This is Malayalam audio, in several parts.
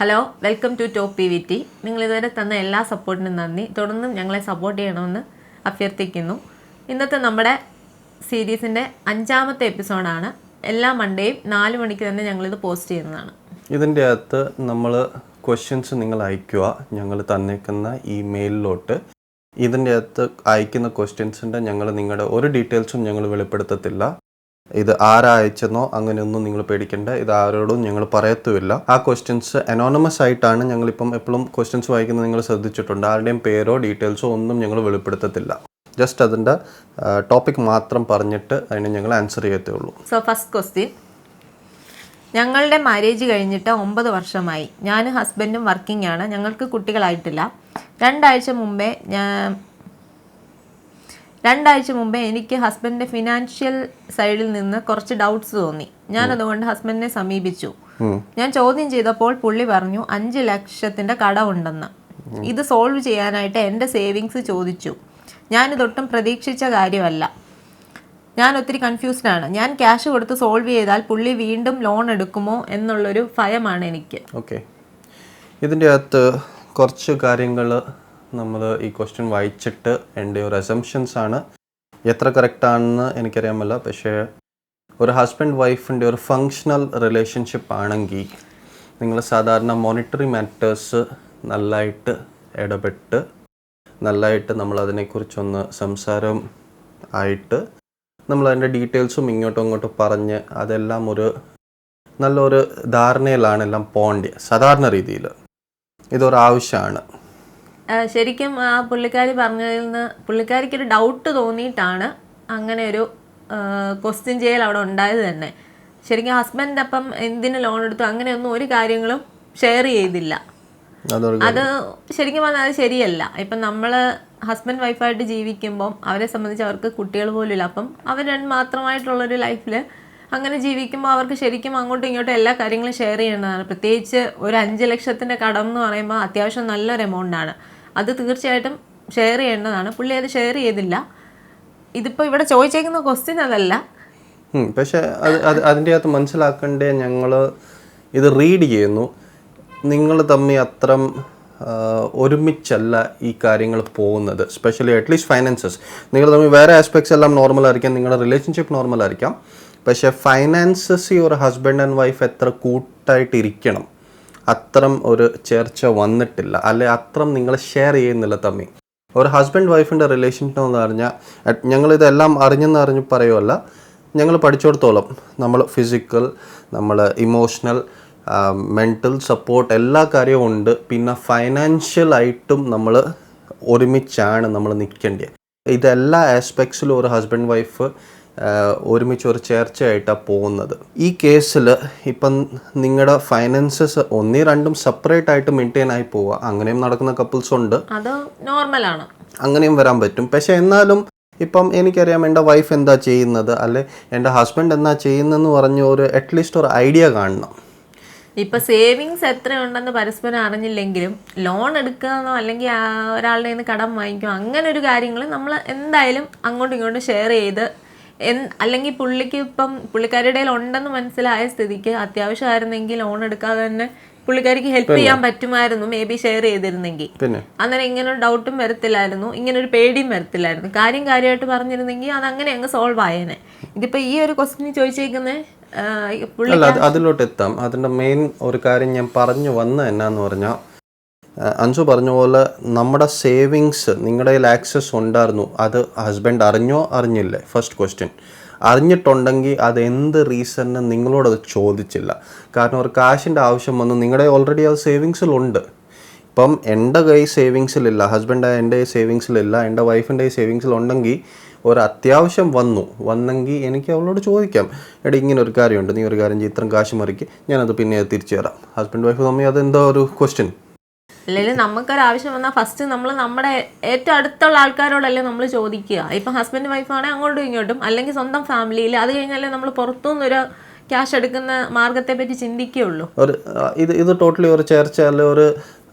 Hello, welcome to top PVT. നിങ്ങൾ ഇതുവരെ തന്ന എല്ലാ സപ്പോർട്ടിനും നന്ദി. തുടർന്നും ഞങ്ങളെ സപ്പോർട്ട് ചെയ്യണമെന്ന് അഭ്യർത്ഥിക്കുന്നു. ഇന്നത്തെ നമ്മുടെ സീരീസിൻ്റെ 5ാമത്തെ എപ്പിസോഡാണ്. എല്ലാ മൺഡേയും 4 മണിക്ക് തന്നെ ഞങ്ങളിത് പോസ്റ്റ് ചെയ്യുന്നതാണ്. ഇതിൻ്റെ അകത്ത് നമ്മൾ ക്വസ്റ്റ്യൻസ് നിങ്ങൾ അയയ്ക്കുക ഞങ്ങൾ തന്നേക്കുന്ന ഇമെയിലിലോട്ട്. ഇതിൻ്റെ അകത്ത് അയക്കുന്ന ക്വസ്റ്റ്യൻസിൻ്റെ ഞങ്ങൾ നിങ്ങളുടെ ഒരു ഡീറ്റെയിൽസും ഞങ്ങൾ വെളിപ്പെടുത്തത്തില്ല. ഇത് ആരാ അയച്ചെന്നോ അങ്ങനെയൊന്നും നിങ്ങൾ പേടിക്കേണ്ട. ഇത് ആരോടും ഞങ്ങൾ പറയത്തുമില്ല. ആ ക്വസ്റ്റ്യൻസ് അനോണിമസ് ആയിട്ടാണ് ഞങ്ങളിപ്പം എപ്പോഴും ക്വസ്റ്റ്യൻസ് വായിക്കുന്നത് നിങ്ങൾ ശ്രദ്ധിച്ചിട്ടുണ്ട്. ആരുടെയും പേരോ ഡീറ്റെയിൽസോ ഒന്നും ഞങ്ങൾ വെളിപ്പെടുത്തത്തില്ല. ജസ്റ്റ് അതിൻ്റെ ടോപ്പിക് മാത്രം പറഞ്ഞിട്ട് അതിന് ഞങ്ങൾ ആൻസർ ചെയ്യത്തേ ഉള്ളൂ. സോ ഫസ്റ്റ് ക്വസ്റ്റ്യൻ, ഞങ്ങളുടെ മാരേജ് കഴിഞ്ഞിട്ട് 9 വർഷമായി. ഞാനും ഹസ്ബൻഡും വർക്കിംഗ് ആണ്. ഞങ്ങൾക്ക് കുട്ടികളായിട്ടില്ല. രണ്ടാഴ്ച മുമ്പേ എനിക്ക് ഹസ്ബൻഡിൻ്റെ ഫിനാൻഷ്യൽ സൈഡിൽ നിന്ന് കുറച്ച് ഡൗട്ട്സ് തോന്നി. ഞാനതുകൊണ്ട് ഹസ്ബൻഡിനെ സമീപിച്ചു. ഞാൻ ചോദ്യം ചെയ്തപ്പോൾ പുള്ളി പറഞ്ഞു 5 ലക്ഷത്തിൻ്റെ കടമുണ്ടെന്ന്. ഇത് സോൾവ് ചെയ്യാനായിട്ട് എൻ്റെ സേവിങ്സ് ചോദിച്ചു. ഞാനിതൊട്ടും പ്രതീക്ഷിച്ച കാര്യമല്ല. ഞാൻ ഒത്തിരി കൺഫ്യൂസ്ഡ് ആണ്. ഞാൻ ക്യാഷ് കൊടുത്ത് സോൾവ് ചെയ്താൽ പുള്ളി വീണ്ടും ലോൺ എടുക്കുമോ എന്നുള്ളൊരു ഭയമാണ് എനിക്ക്. ഓക്കെ, ഇതിൻ്റെ അകത്ത് കുറച്ച് കാര്യങ്ങൾ നമ്മൾ ഈ ക്വസ്റ്റ്യൻ വായിച്ചിട്ട് എൻ്റെ ഒരു അസംഷൻസ് ആണ്. എത്ര കറക്റ്റാണെന്ന് എനിക്കറിയാമല്ല. പക്ഷേ ഒരു ഹസ്ബൻഡ് വൈഫിൻ്റെ ഒരു ഫങ്ഷണൽ റിലേഷൻഷിപ്പ് ആണെങ്കിൽ നിങ്ങൾ സാധാരണ മോണിറ്ററി മാറ്റേഴ്സ് നല്ലതായിട്ട് ഇടപെട്ട് നല്ലതായിട്ട് നമ്മളതിനെക്കുറിച്ചൊന്ന് സംസാരം ആയിട്ട് നമ്മളതിൻ്റെ ഡീറ്റെയിൽസും ഇങ്ങോട്ടും അങ്ങോട്ടും പറഞ്ഞ് അതെല്ലാം ഒരു നല്ലൊരു ധാരണയിലാണ് എല്ലാം പോകേണ്ടത്. സാധാരണ രീതിയിൽ ഇതൊരാവശ്യമാണ്. ശരിക്കും ആ പുള്ളിക്കാരി പറഞ്ഞതിൽ നിന്ന് പുള്ളിക്കാരിക്കൊരു ഡൗട്ട് തോന്നിയിട്ടാണ് അങ്ങനെ ഒരു ക്വസ്റ്റ്യൻ ചെയ്യൽ അവിടെ ഉണ്ടായത് തന്നെ. ശരിക്കും ഹസ്ബൻഡ് അപ്പം എന്തിന് ലോൺ എടുത്തു അങ്ങനെയൊന്നും ഒരു കാര്യങ്ങളും ഷെയർ ചെയ്തില്ല. അത് ശരിക്കും പറഞ്ഞാൽ അത് ശരിയല്ല. ഇപ്പം നമ്മൾ ഹസ്ബൻഡ് വൈഫായിട്ട് ജീവിക്കുമ്പം അവരെ സംബന്ധിച്ച് അവർക്ക് കുട്ടികൾ പോലും ഇല്ല. അപ്പം അവർ മാത്രമായിട്ടുള്ളൊരു ലൈഫിൽ അങ്ങനെ ജീവിക്കുമ്പോൾ അവർക്ക് ശരിക്കും അങ്ങോട്ടും ഇങ്ങോട്ടും എല്ലാ കാര്യങ്ങളും ഷെയർ ചെയ്യേണ്ടതാണ്. പ്രത്യേകിച്ച് ഒരു 5 ലക്ഷത്തിൻ്റെ കടം എന്ന് പറയുമ്പോൾ അത്യാവശ്യം നല്ലൊരു എമൗണ്ടാണ്. അത് തീർച്ചയായിട്ടും ഷെയർ ചെയ്യേണ്ടതാണ്. പുള്ളി അത് ഷെയർ ചെയ്തില്ല. ഇതിപ്പോൾ ഇവിടെ ചോദിച്ചേക്കുന്ന ക്വസ്റ്റ്യൻ അതല്ല. പക്ഷേ അതിൻ്റെ അകത്ത് മനസ്സിലാക്കേണ്ടേ, ഞങ്ങൾ ഇത് റീഡ് ചെയ്യുന്നു. നിങ്ങൾ തമ്മിൽ അത്ര ഒരുമിച്ചല്ല ഈ കാര്യങ്ങൾ പോകുന്നത്. സ്പെഷ്യലി അറ്റ്ലീസ്റ്റ് ഫൈനാൻസസ് നിങ്ങൾ തമ്മിൽ വേറെ ആസ്പെക്ട്സ് എല്ലാം നോർമലായിരിക്കാം, നിങ്ങളുടെ റിലേഷൻഷിപ്പ് നോർമലായിരിക്കാം. പക്ഷേ ഫൈനാൻസസ് ഈ ഒരു ഹസ്ബൻഡ് ആൻഡ് വൈഫ് എത്ര കൂട്ടായിട്ടിരിക്കണം അത്രം ഒരു ചേർച്ച വന്നിട്ടില്ല. അല്ലെ അത്രം നിങ്ങൾ ഷെയർ ചെയ്യുന്നില്ല തമ്മിൽ. ഒരു ഹസ്ബൻഡ് വൈഫിൻ്റെ റിലേഷൻഷിപ്പ് എന്ന് പറഞ്ഞാൽ ഞങ്ങളിതെല്ലാം അറിഞ്ഞു പറയുമല്ല, ഞങ്ങൾ പഠിച്ചിടത്തോളം നമ്മൾ ഫിസിക്കൽ, നമ്മൾ ഇമോഷണൽ, മെൻ്റൽ സപ്പോർട്ട് എല്ലാ കാര്യവും ഉണ്ട്. പിന്നെ ഫൈനാൻഷ്യലായിട്ടും നമ്മൾ ഒരുമിച്ചാണ് നമ്മൾ നിൽക്കേണ്ടത്. ഇതെല്ലാ ആസ്പെക്ട്സിലും ഒരു ഹസ്ബൻഡ് വൈഫ് ഒരുമിച്ച് ഒരു ചേർച്ചയായിട്ടാണ് പോകുന്നത്. ഈ കേസിൽ ഇപ്പം നിങ്ങളുടെ ഫൈനാൻസസ് 1-2 സെപ്പറേറ്റ് ആയിട്ട് മെയിൻറ്റെയിൻ ആയി പോവുക, അങ്ങനെയും നടക്കുന്ന കപ്പിൾസ് ഉണ്ട്. അത് നോർമലാണ്, അങ്ങനെയും വരാൻ പറ്റും. പക്ഷെ എന്നാലും ഇപ്പം എനിക്കറിയാം എൻ്റെ വൈഫ് എന്താ ചെയ്യുന്നത്, അല്ലെ എൻ്റെ ഹസ്ബൻഡ് എന്താ ചെയ്യുന്നതെന്ന് പറഞ്ഞ് ഒരു അറ്റ്ലീസ്റ്റ് ഒരു ഐഡിയ കാണണം. ഇപ്പം സേവിങ്സ് എത്രയുണ്ടെന്ന് പരസ്പരം അറിഞ്ഞില്ലെങ്കിലും ലോൺ എടുക്കുകയെന്നോ അല്ലെങ്കിൽ ഒരാളുടെ നിന്ന് കടം വാങ്ങിക്കുകയോ അങ്ങനെ ഒരു കാര്യങ്ങൾ നമ്മൾ എന്തായാലും അങ്ങോട്ടും ഇങ്ങോട്ടും ഷെയർ ചെയ്ത് അല്ലെങ്കിൽ പുള്ളിക്ക് ഇപ്പം പുള്ളിക്കാരുടെ ഉണ്ടെന്ന് മനസ്സിലായ സ്ഥിതിക്ക് അത്യാവശ്യമായിരുന്നെങ്കിൽ ലോൺ എടുക്കാതെ തന്നെ പുള്ളിക്കാരിക്ക് ഹെൽപ്പ് ചെയ്യാൻ പറ്റുമായിരുന്നു. മേ ബി ഷെയർ ചെയ്തിരുന്നെങ്കിൽ അന്നേരം ഇങ്ങനൊരു ഡൗട്ടും വരത്തില്ലായിരുന്നു, ഇങ്ങനൊരു പേടിയും വരത്തില്ലായിരുന്നു. കാര്യമായിട്ട് പറഞ്ഞിരുന്നെങ്കിൽ അത് അങ്ങനെ അങ്ങ് സോൾവ് ആയേനെ. ഇതിപ്പോൾ ഈ ഒരു ക്വസ്റ്റ്യൻ ചോദിച്ചേക്കുന്നത് അതിലോട്ട് എത്താം. അതിൻ്റെ മെയിൻ ഒരു കാര്യം ഞാൻ പറഞ്ഞു വന്ന എന്നാന്ന് പറഞ്ഞാൽ, അൻസു പറഞ്ഞ പോലെ നമ്മുടെ സേവിങ്സ് നിങ്ങളുടെ കയ്യിൽ ആക്സസ് ഉണ്ടായിരുന്നു. അത് ഹസ്ബൻഡ് അറിഞ്ഞോ അറിഞ്ഞില്ലേ? First question. അറിഞ്ഞിട്ടുണ്ടെങ്കിൽ അത് എന്ത് റീസണിന് നിങ്ങളോടത് ചോദിച്ചില്ല. കാരണം ഒരു കാശിൻ്റെ ആവശ്യം വന്നു, നിങ്ങളുടെ ഓൾറെഡി അത് സേവിങ്സിലുണ്ട്. ഇപ്പം എൻ്റെ കൈ സേവിങ്സിലില്ല, ഹസ്ബൻഡ് എൻ്റെ സേവിങ്സിലില്ല, എൻ്റെ വൈഫിൻ്റെ സേവിങ്സിലുണ്ടെങ്കിൽ ഒരു അത്യാവശ്യം വന്നെങ്കിൽ എനിക്ക് അവളോട് ചോദിക്കാം, എടാ ഇങ്ങനെ ഒരു കാര്യമുണ്ട്, നീ ഒരു കാര്യം ചെയ്യും, ഇത്രയും കാശ് മറിക്ക്, ഞാനത് പിന്നെ തിരിച്ചു തരാം. ഹസ്ബൻഡ് വൈഫ് തമ്മിൽ അതെന്തോ ഒരു ക്വസ്റ്റ്യൻ. അല്ലെങ്കിൽ നമുക്കൊരാവശ്യം വന്നാൽ ഫസ്റ്റ് നമ്മൾ നമ്മുടെ ഏറ്റവും അടുത്തുള്ള ആൾക്കാരോടല്ലേ നമ്മൾ ചോദിക്കുക. ഇപ്പം ഹസ്ബൻഡ് വൈഫാണെങ്കിൽ അങ്ങോട്ടും ഇങ്ങോട്ടും, അല്ലെങ്കിൽ സ്വന്തം ഫാമിലിയിൽ. അത് കഴിഞ്ഞാലേ നമ്മൾ പുറത്തുനിന്നൊരു ക്യാഷ് എടുക്കുന്ന മാർഗത്തെ പറ്റി ചിന്തിക്കുകയുള്ളൂ. ഇത് ടോട്ടലി ഒരു ചേർച്ച അല്ലെ ഒരു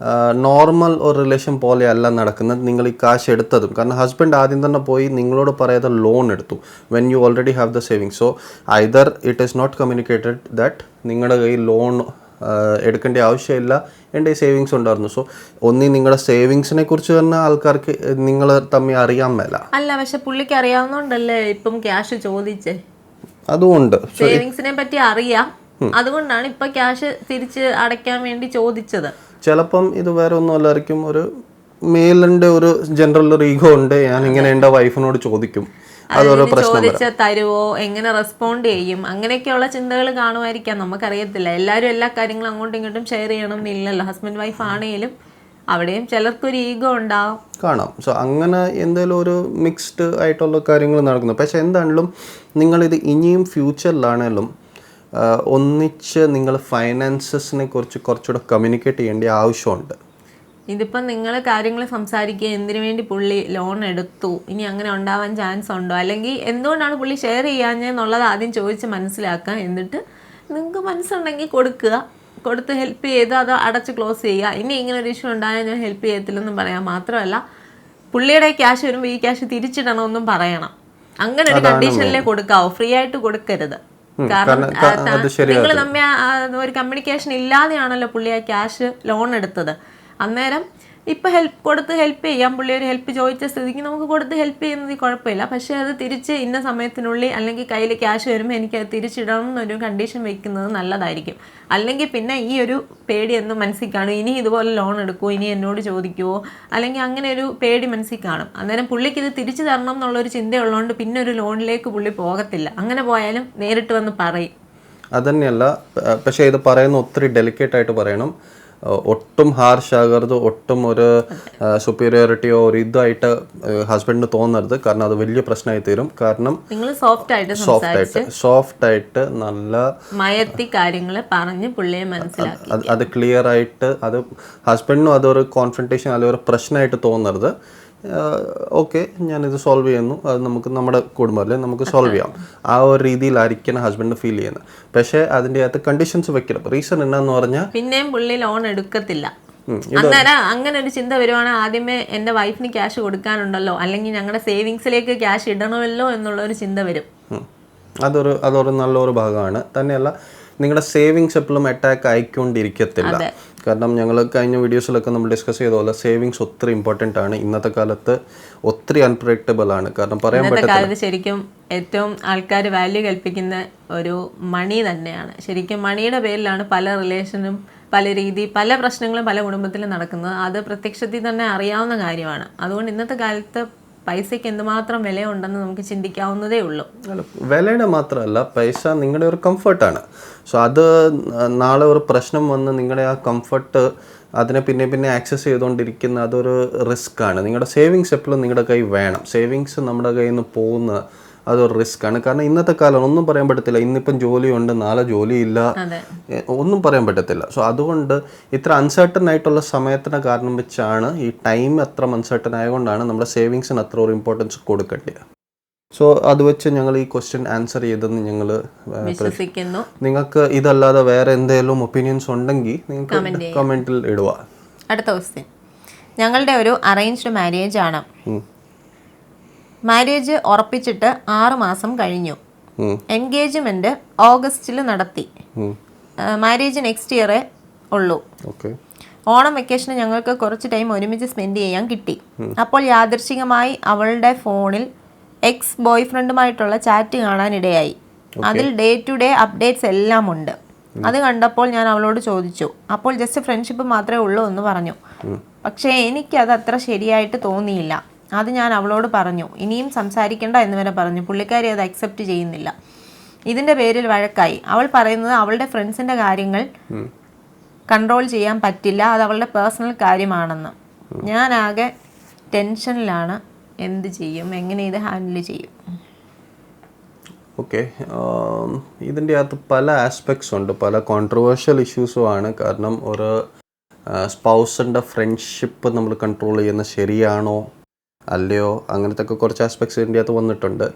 നോർമൽ ഒരു റിലേഷൻ പോലെ അല്ല നടക്കുന്നത്. നിങ്ങൾ ഈ കാശ് എടുത്തതും കാരണം ഹസ്ബൻഡ് ആദ്യം തന്നെ പോയി നിങ്ങളോട് പറയാതെ ലോൺ എടുത്തു when you already have the savings. So either it is not communicated that നിങ്ങളുടെ കയ്യിൽ ലോൺ എടുക്കേണ്ട ആവശ്യമില്ല, എൻ്റെ സേവിങ്സ് ഉണ്ടായിരുന്നു. സോ ഒന്നി നിങ്ങളുടെ സേവിങ്സിനെ കുറിച്ച് തന്നെ ആൾക്കാർക്ക് നിങ്ങൾ തമ്മിൽ അറിയാൻ മേല. അല്ല, പക്ഷെ പുള്ളിക്ക് അറിയാവുന്നോണ്ടല്ലേ ഇപ്പം ക്യാഷ് ചോദിച്ചേ. അതുകൊണ്ട് സേവിങ്സിനെ പറ്റി അറിയാം, അതുകൊണ്ടാണ് ഇപ്പൊ ക്യാഷ് തിരിച്ച് അടയ്ക്കാൻ വേണ്ടി ചോദിച്ചത്. ചിലപ്പം ഇത് വേറെ ഒന്നും അല്ലായിരിക്കും, ഒരു മെയിലിന്റെ ഒരു ജനറൽ ഒരു ഈഗോ ഉണ്ട്, ഞാൻ ഇങ്ങനെ എൻ്റെ വൈഫിനോട് ചോദിക്കും, അതൊരു പ്രശ്നം. ചോദിച്ച തരുവോ, എങ്ങനെ റെസ്പോണ്ട് ചെയ്യും, അങ്ങനെയൊക്കെയുള്ള ചിന്തകൾ കാണുമായിരിക്കാം, നമുക്കറിയത്തില്ല. എല്ലാവരും എല്ലാ കാര്യങ്ങളും അങ്ങോട്ടും ഇങ്ങോട്ടും ഷെയർ ചെയ്യണം എന്നില്ലല്ലോ. ഹസ്ബൻഡ് വൈഫ് ആണെങ്കിലും അവിടെയും ചിലർക്കൊരു ഈഗോ ഉണ്ടാവും, കാണാം. സോ അങ്ങനെ എന്തെങ്കിലും ഒരു മിക്സ്ഡ് ആയിട്ടുള്ള കാര്യങ്ങൾ നടക്കുന്നു. പക്ഷെ എന്താണെങ്കിലും നിങ്ങളിത് ഇനിയും ഫ്യൂച്ചറിലാണെങ്കിലും ഒന്നിച്ച് നിങ്ങൾ ഫൈനാൻസസിനെ കുറിച്ച് കുറച്ചുകൂടെ കമ്മ്യൂണിക്കേറ്റ് ചെയ്യേണ്ട ആവശ്യമുണ്ട്. ഇതിപ്പം നിങ്ങൾ കാര്യങ്ങൾ സംസാരിക്കുക, എന്തിനു വേണ്ടി പുള്ളി ലോൺ എടുത്തു, ഇനി അങ്ങനെ ഉണ്ടാവാൻ ചാൻസ് ഉണ്ടോ, അല്ലെങ്കിൽ എന്തുകൊണ്ടാണ് പുള്ളി ഷെയർ ചെയ്യാഞ്ഞെന്നുള്ളത് ആദ്യം ചോദിച്ച് മനസ്സിലാക്കുക. എന്നിട്ട് നിങ്ങൾക്ക് മനസ്സുണ്ടെങ്കിൽ കൊടുത്ത് ഹെൽപ്പ് ചെയ്ത് അത് അടച്ച് ക്ലോസ് ചെയ്യുക. ഇനി ഇങ്ങനെ ഒരു ഇഷ്യൂ ഉണ്ടായാൽ ഞാൻ ഹെൽപ്പ് ചെയ്യത്തില്ലെന്നും പറയാം. മാത്രമല്ല പുള്ളിയുടെ ക്യാഷ് വരുമ്പോൾ ഈ ക്യാഷ് തിരിച്ചിടണമെന്നും പറയണം. അങ്ങനെ ഒരു കണ്ടീഷനിലേ കൊടുക്കാവൂ, ഫ്രീ ആയിട്ട് കൊടുക്കരുത്. കാരണം നിങ്ങൾ തമ്മിൽ ഒരു കമ്മ്യൂണിക്കേഷൻ ഇല്ലാതെയാണല്ലോ പുള്ളി ആ ക്യാഷ് ലോൺ എടുത്തത്. അന്നേരം ഇപ്പം ഹെൽപ്പ് ചെയ്യാം. പുള്ളി ഒരു ഹെൽപ്പ് ചോദിച്ച സ്ഥിതിക്ക് നമുക്ക് കൊടുത്ത് ഹെൽപ്പ് ചെയ്യുന്നത് കുഴപ്പമില്ല. പക്ഷേ അത് തിരിച്ച് ഇന്ന സമയത്തിനുള്ളിൽ അല്ലെങ്കിൽ കയ്യിൽ ക്യാഷ് വരുമ്പോൾ എനിക്ക് അത് തിരിച്ചിടണം എന്നൊരു കണ്ടീഷൻ വെക്കുന്നത് നല്ലതായിരിക്കും. അല്ലെങ്കിൽ പിന്നെ ഈ ഒരു പേടി എന്ന് മനസ്സിൽ കാണും, ഇനി ഇതുപോലെ ലോൺ എടുക്കുമോ, ഇനി എന്നോട് ചോദിക്കുമോ, അല്ലെങ്കിൽ അങ്ങനെ ഒരു പേടി മനസ്സിൽ കാണും. അന്നേരം പുള്ളിക്ക് ഇത് തിരിച്ചു തരണം എന്നുള്ളൊരു ചിന്തയുള്ളതുകൊണ്ട് പിന്നെ ഒരു ലോണിലേക്ക് പുള്ളി പോകത്തില്ല. അങ്ങനെ പോയാലും നേരിട്ട് വന്ന് പറയും. അതന്നെയല്ല, പക്ഷേ ഇത് പറയുന്ന ഒത്തിരി ഡെലിക്കേറ്റ് ആയിട്ട് പറയണം. ഒട്ടും ഹാർഷ് ആകരുത്, ഒട്ടും ഒരു സുപ്പീരിയോറിറ്റിയോ ഒരു ഇതായിട്ട് ഹസ്ബൻഡിന് തോന്നരുത്. കാരണം അത് വലിയ പ്രശ്നമായി തീരും. കാരണം നിങ്ങൾ സോഫ്റ്റ് ആയിട്ട് നല്ല മയത്തി കാര്യങ്ങൾ പറഞ്ഞ് പുള്ളിയെ മനസ്സിലാക്കി അത് ക്ലിയർ ആയിട്ട്, അത് ഹസ്ബൻഡിനും അതൊരു കോൺഫ്രണ്ടേഷൻ അല്ലെങ്കിൽ ഒരു പ്രശ്നമായിട്ട് തോന്നരുത്. ഓക്കെ, ഞാനിത് സോൾവ് ചെയ്യുന്നു, അത് നമുക്ക് നമ്മുടെ കുടുംബത്തിൽ നമുക്ക് സോൾവ് ചെയ്യാം, ആ ഒരു രീതിയിലായിരിക്കണം ഹസ്ബൻഡ് ഫീൽ ചെയ്യുന്നത്. പക്ഷേ അതിൻ്റെ അകത്ത് കണ്ടീഷൻസ് വെക്കണം. റീസൺ എന്നാന്ന് പറഞ്ഞാൽ പിന്നെയും പുള്ളി ലോൺ എടുക്കത്തില്ല. അന്നേരം അങ്ങനെ ഒരു ചിന്ത വരുവാണെങ്കിൽ ആദ്യമേ എൻ്റെ വൈഫിന് ക്യാഷ് കൊടുക്കാനുണ്ടല്ലോ, അല്ലെങ്കിൽ ഞങ്ങളുടെ സേവിങ്സിലേക്ക് ക്യാഷ് ഇടണമല്ലോ എന്നുള്ളൊരു ചിന്ത വരും. അതൊരു നല്ലൊരു ഭാഗമാണ്. തന്നെയല്ല, നിങ്ങളുടെ സേവിങ്സ് എപ്പോഴും അറ്റാക്ക് ആയിക്കൊണ്ടിരിക്കത്തില്ല. കാരണം ഞങ്ങൾ കഴിഞ്ഞ വീഡിയോസിലൊക്കെ നമ്മൾ ഡിസ്കസ് ചെയ്ത പോലെ സേവിങ്സ് ഒത്തിരി ഇമ്പോർട്ടൻ്റ് ആണ്. ഇന്നത്തെ കാലത്ത് ഒത്തിരി അൺപ്രഡിക്റ്റബിൾ ആണ്. കാരണം പറയാൻ പറ്റില്ല, ശരിക്കും ഏറ്റവും ആൾക്കാർ വാല്യൂ കൽപ്പിക്കുന്ന ഒരു മണി തന്നെയാണ്. ശരിക്കും മണിയുടെ പേരിലാണ് പല റിലേഷനും പല പ്രശ്നങ്ങളും പല കുടുംബത്തിലും നടക്കുന്നത്. അത് പ്രത്യക്ഷത്തിൽ തന്നെ അറിയാവുന്ന കാര്യമാണ്. അതുകൊണ്ട് ഇന്നത്തെ കാലത്ത് പൈസയ്ക്ക് എന്തുമാത്രം വിലയുണ്ടെന്ന് നമുക്ക് ചിന്തിക്കാവുന്നതേ ഉള്ളൂ. വിലയുടെ മാത്രമല്ല, പൈസ നിങ്ങളുടെ ഒരു കംഫർട്ടാണ്. സോ അത് നാളെ ഒരു പ്രശ്നം വന്ന് നിങ്ങളുടെ ആ കംഫർട്ട് അതിനെ പിന്നെ ആക്സസ് ചെയ്തുകൊണ്ടിരിക്കുന്ന അതൊരു റിസ്ക് ആണ്. നിങ്ങളുടെ സേവിങ്സ് എപ്പോഴും നിങ്ങളുടെ കയ്യിൽ വേണം. സേവിങ്സ് നമ്മുടെ കയ്യിൽ നിന്ന് പോകുന്ന അതൊരു റിസ്ക് ആണ്. കാരണം ഇന്നത്തെ കാലം ഒന്നും പറയാൻ പറ്റത്തില്ല. ഇന്നിപ്പം ജോലിയുണ്ട്, നാളെ ജോലിയില്ല, ഒന്നും പറയാൻ പറ്റത്തില്ല. സോ അതുകൊണ്ട് ഇത്ര അൺസർട്ടൺ ആയിട്ടുള്ള സമയത്തിന് കാരണം വെച്ചാണ് ഈ ടൈം അത്ര അൺസർട്ടൺ ആയതുകൊണ്ടാണ് നമ്മുടെ സേവിങ്സിന് അത്ര ഒരു ഇമ്പോർട്ടൻസ് കൊടുക്കേണ്ടത്. സോ അത് വെച്ച് ഞങ്ങൾ ഈ ക്വസ്റ്റ്യൻ ആൻസർ ചെയ്തെന്ന് ഞങ്ങൾ വിശ്വസിക്കുന്നു. നിങ്ങൾക്ക് ഇതല്ലാതെ വേറെ എന്തെങ്കിലും ഒപ്പീനിയൻസ് ഉണ്ടെങ്കിൽ നിങ്ങൾക്ക് കമൻറ്റിൽ ഇടുക. അടുത്ത ക്വസ്റ്റ്യൻ, ഞങ്ങളുടെ ഒരു അറേഞ്ച്ഡ് മാരേജ് ആണ്. മാരേജ് ഉറപ്പിച്ചിട്ട് 6 മാസം കഴിഞ്ഞു. എൻഗേജ്മെന്റ് ഓഗസ്റ്റിൽ നടത്തി. മാരേജ് നെക്സ്റ്റ് ഇയറേ ഉള്ളൂ. ഓണം വെക്കേഷന് ഞങ്ങൾക്ക് കുറച്ച് ടൈം ഒരുമിച്ച് സ്പെൻഡ് ചെയ്യാൻ കിട്ടി. അപ്പോൾ യാദൃശ്ചികമായി അവളുടെ ഫോണിൽ എക്സ് ബോയ് ഫ്രണ്ടുമായിട്ടുള്ള ചാറ്റ് കാണാനിടയായി. അതിൽ ഡേ ടു ഡേ അപ്ഡേറ്റ്സ് എല്ലാം ഉണ്ട്. അത് കണ്ടപ്പോൾ ഞാൻ അവളോട് ചോദിച്ചു. അപ്പോൾ ജസ്റ്റ് ഫ്രണ്ട്ഷിപ്പ് മാത്രമേ ഉള്ളൂ എന്ന് പറഞ്ഞു. പക്ഷേ എനിക്കത് അത്ര ശരിയായിട്ട് തോന്നിയില്ല. അത് ഞാൻ അവളോട് പറഞ്ഞു. ഇനിയും സംസാരിക്കേണ്ട എന്ന് വരെ പറഞ്ഞു. പുള്ളിക്കാരി അത് അക്സെപ്റ്റ് ചെയ്യുന്നില്ല. ഇതിൻ്റെ പേരിൽ വഴക്കായി. അവൾ പറയുന്നത് അവളുടെ ഫ്രണ്ട്സിൻ്റെ കാര്യങ്ങൾ കൺട്രോൾ ചെയ്യാൻ പറ്റില്ല, അത് അവളുടെ പേഴ്സണൽ കാര്യമാണെന്ന്. ഞാൻ ആകെ ടെൻഷനിലാണ്. എന്ത് ചെയ്യും, എങ്ങനെ ഇത് ഹാൻഡിൽ ചെയ്യും? ഓക്കെ, ഇതിൻ്റെ അകത്ത് പല ആസ്പെക്ട്സ് ഉണ്ട്, പല കോൺട്രവേഴ്ഷ്യൽ ഇഷ്യൂസും ആണ്. കാരണം ഒരു സ്പൗസിൻ്റെ ഫ്രണ്ട്ഷിപ്പ് നമ്മൾ കൺട്രോൾ ചെയ്യുന്നത് ശരിയാണോ അല്ലയോ, അങ്ങനത്തെ ഒക്കെ കുറച്ച് ആസ്പെക്ട്സ് ഇതിൻ്റെ അകത്ത് വന്നിട്ടുണ്ട്.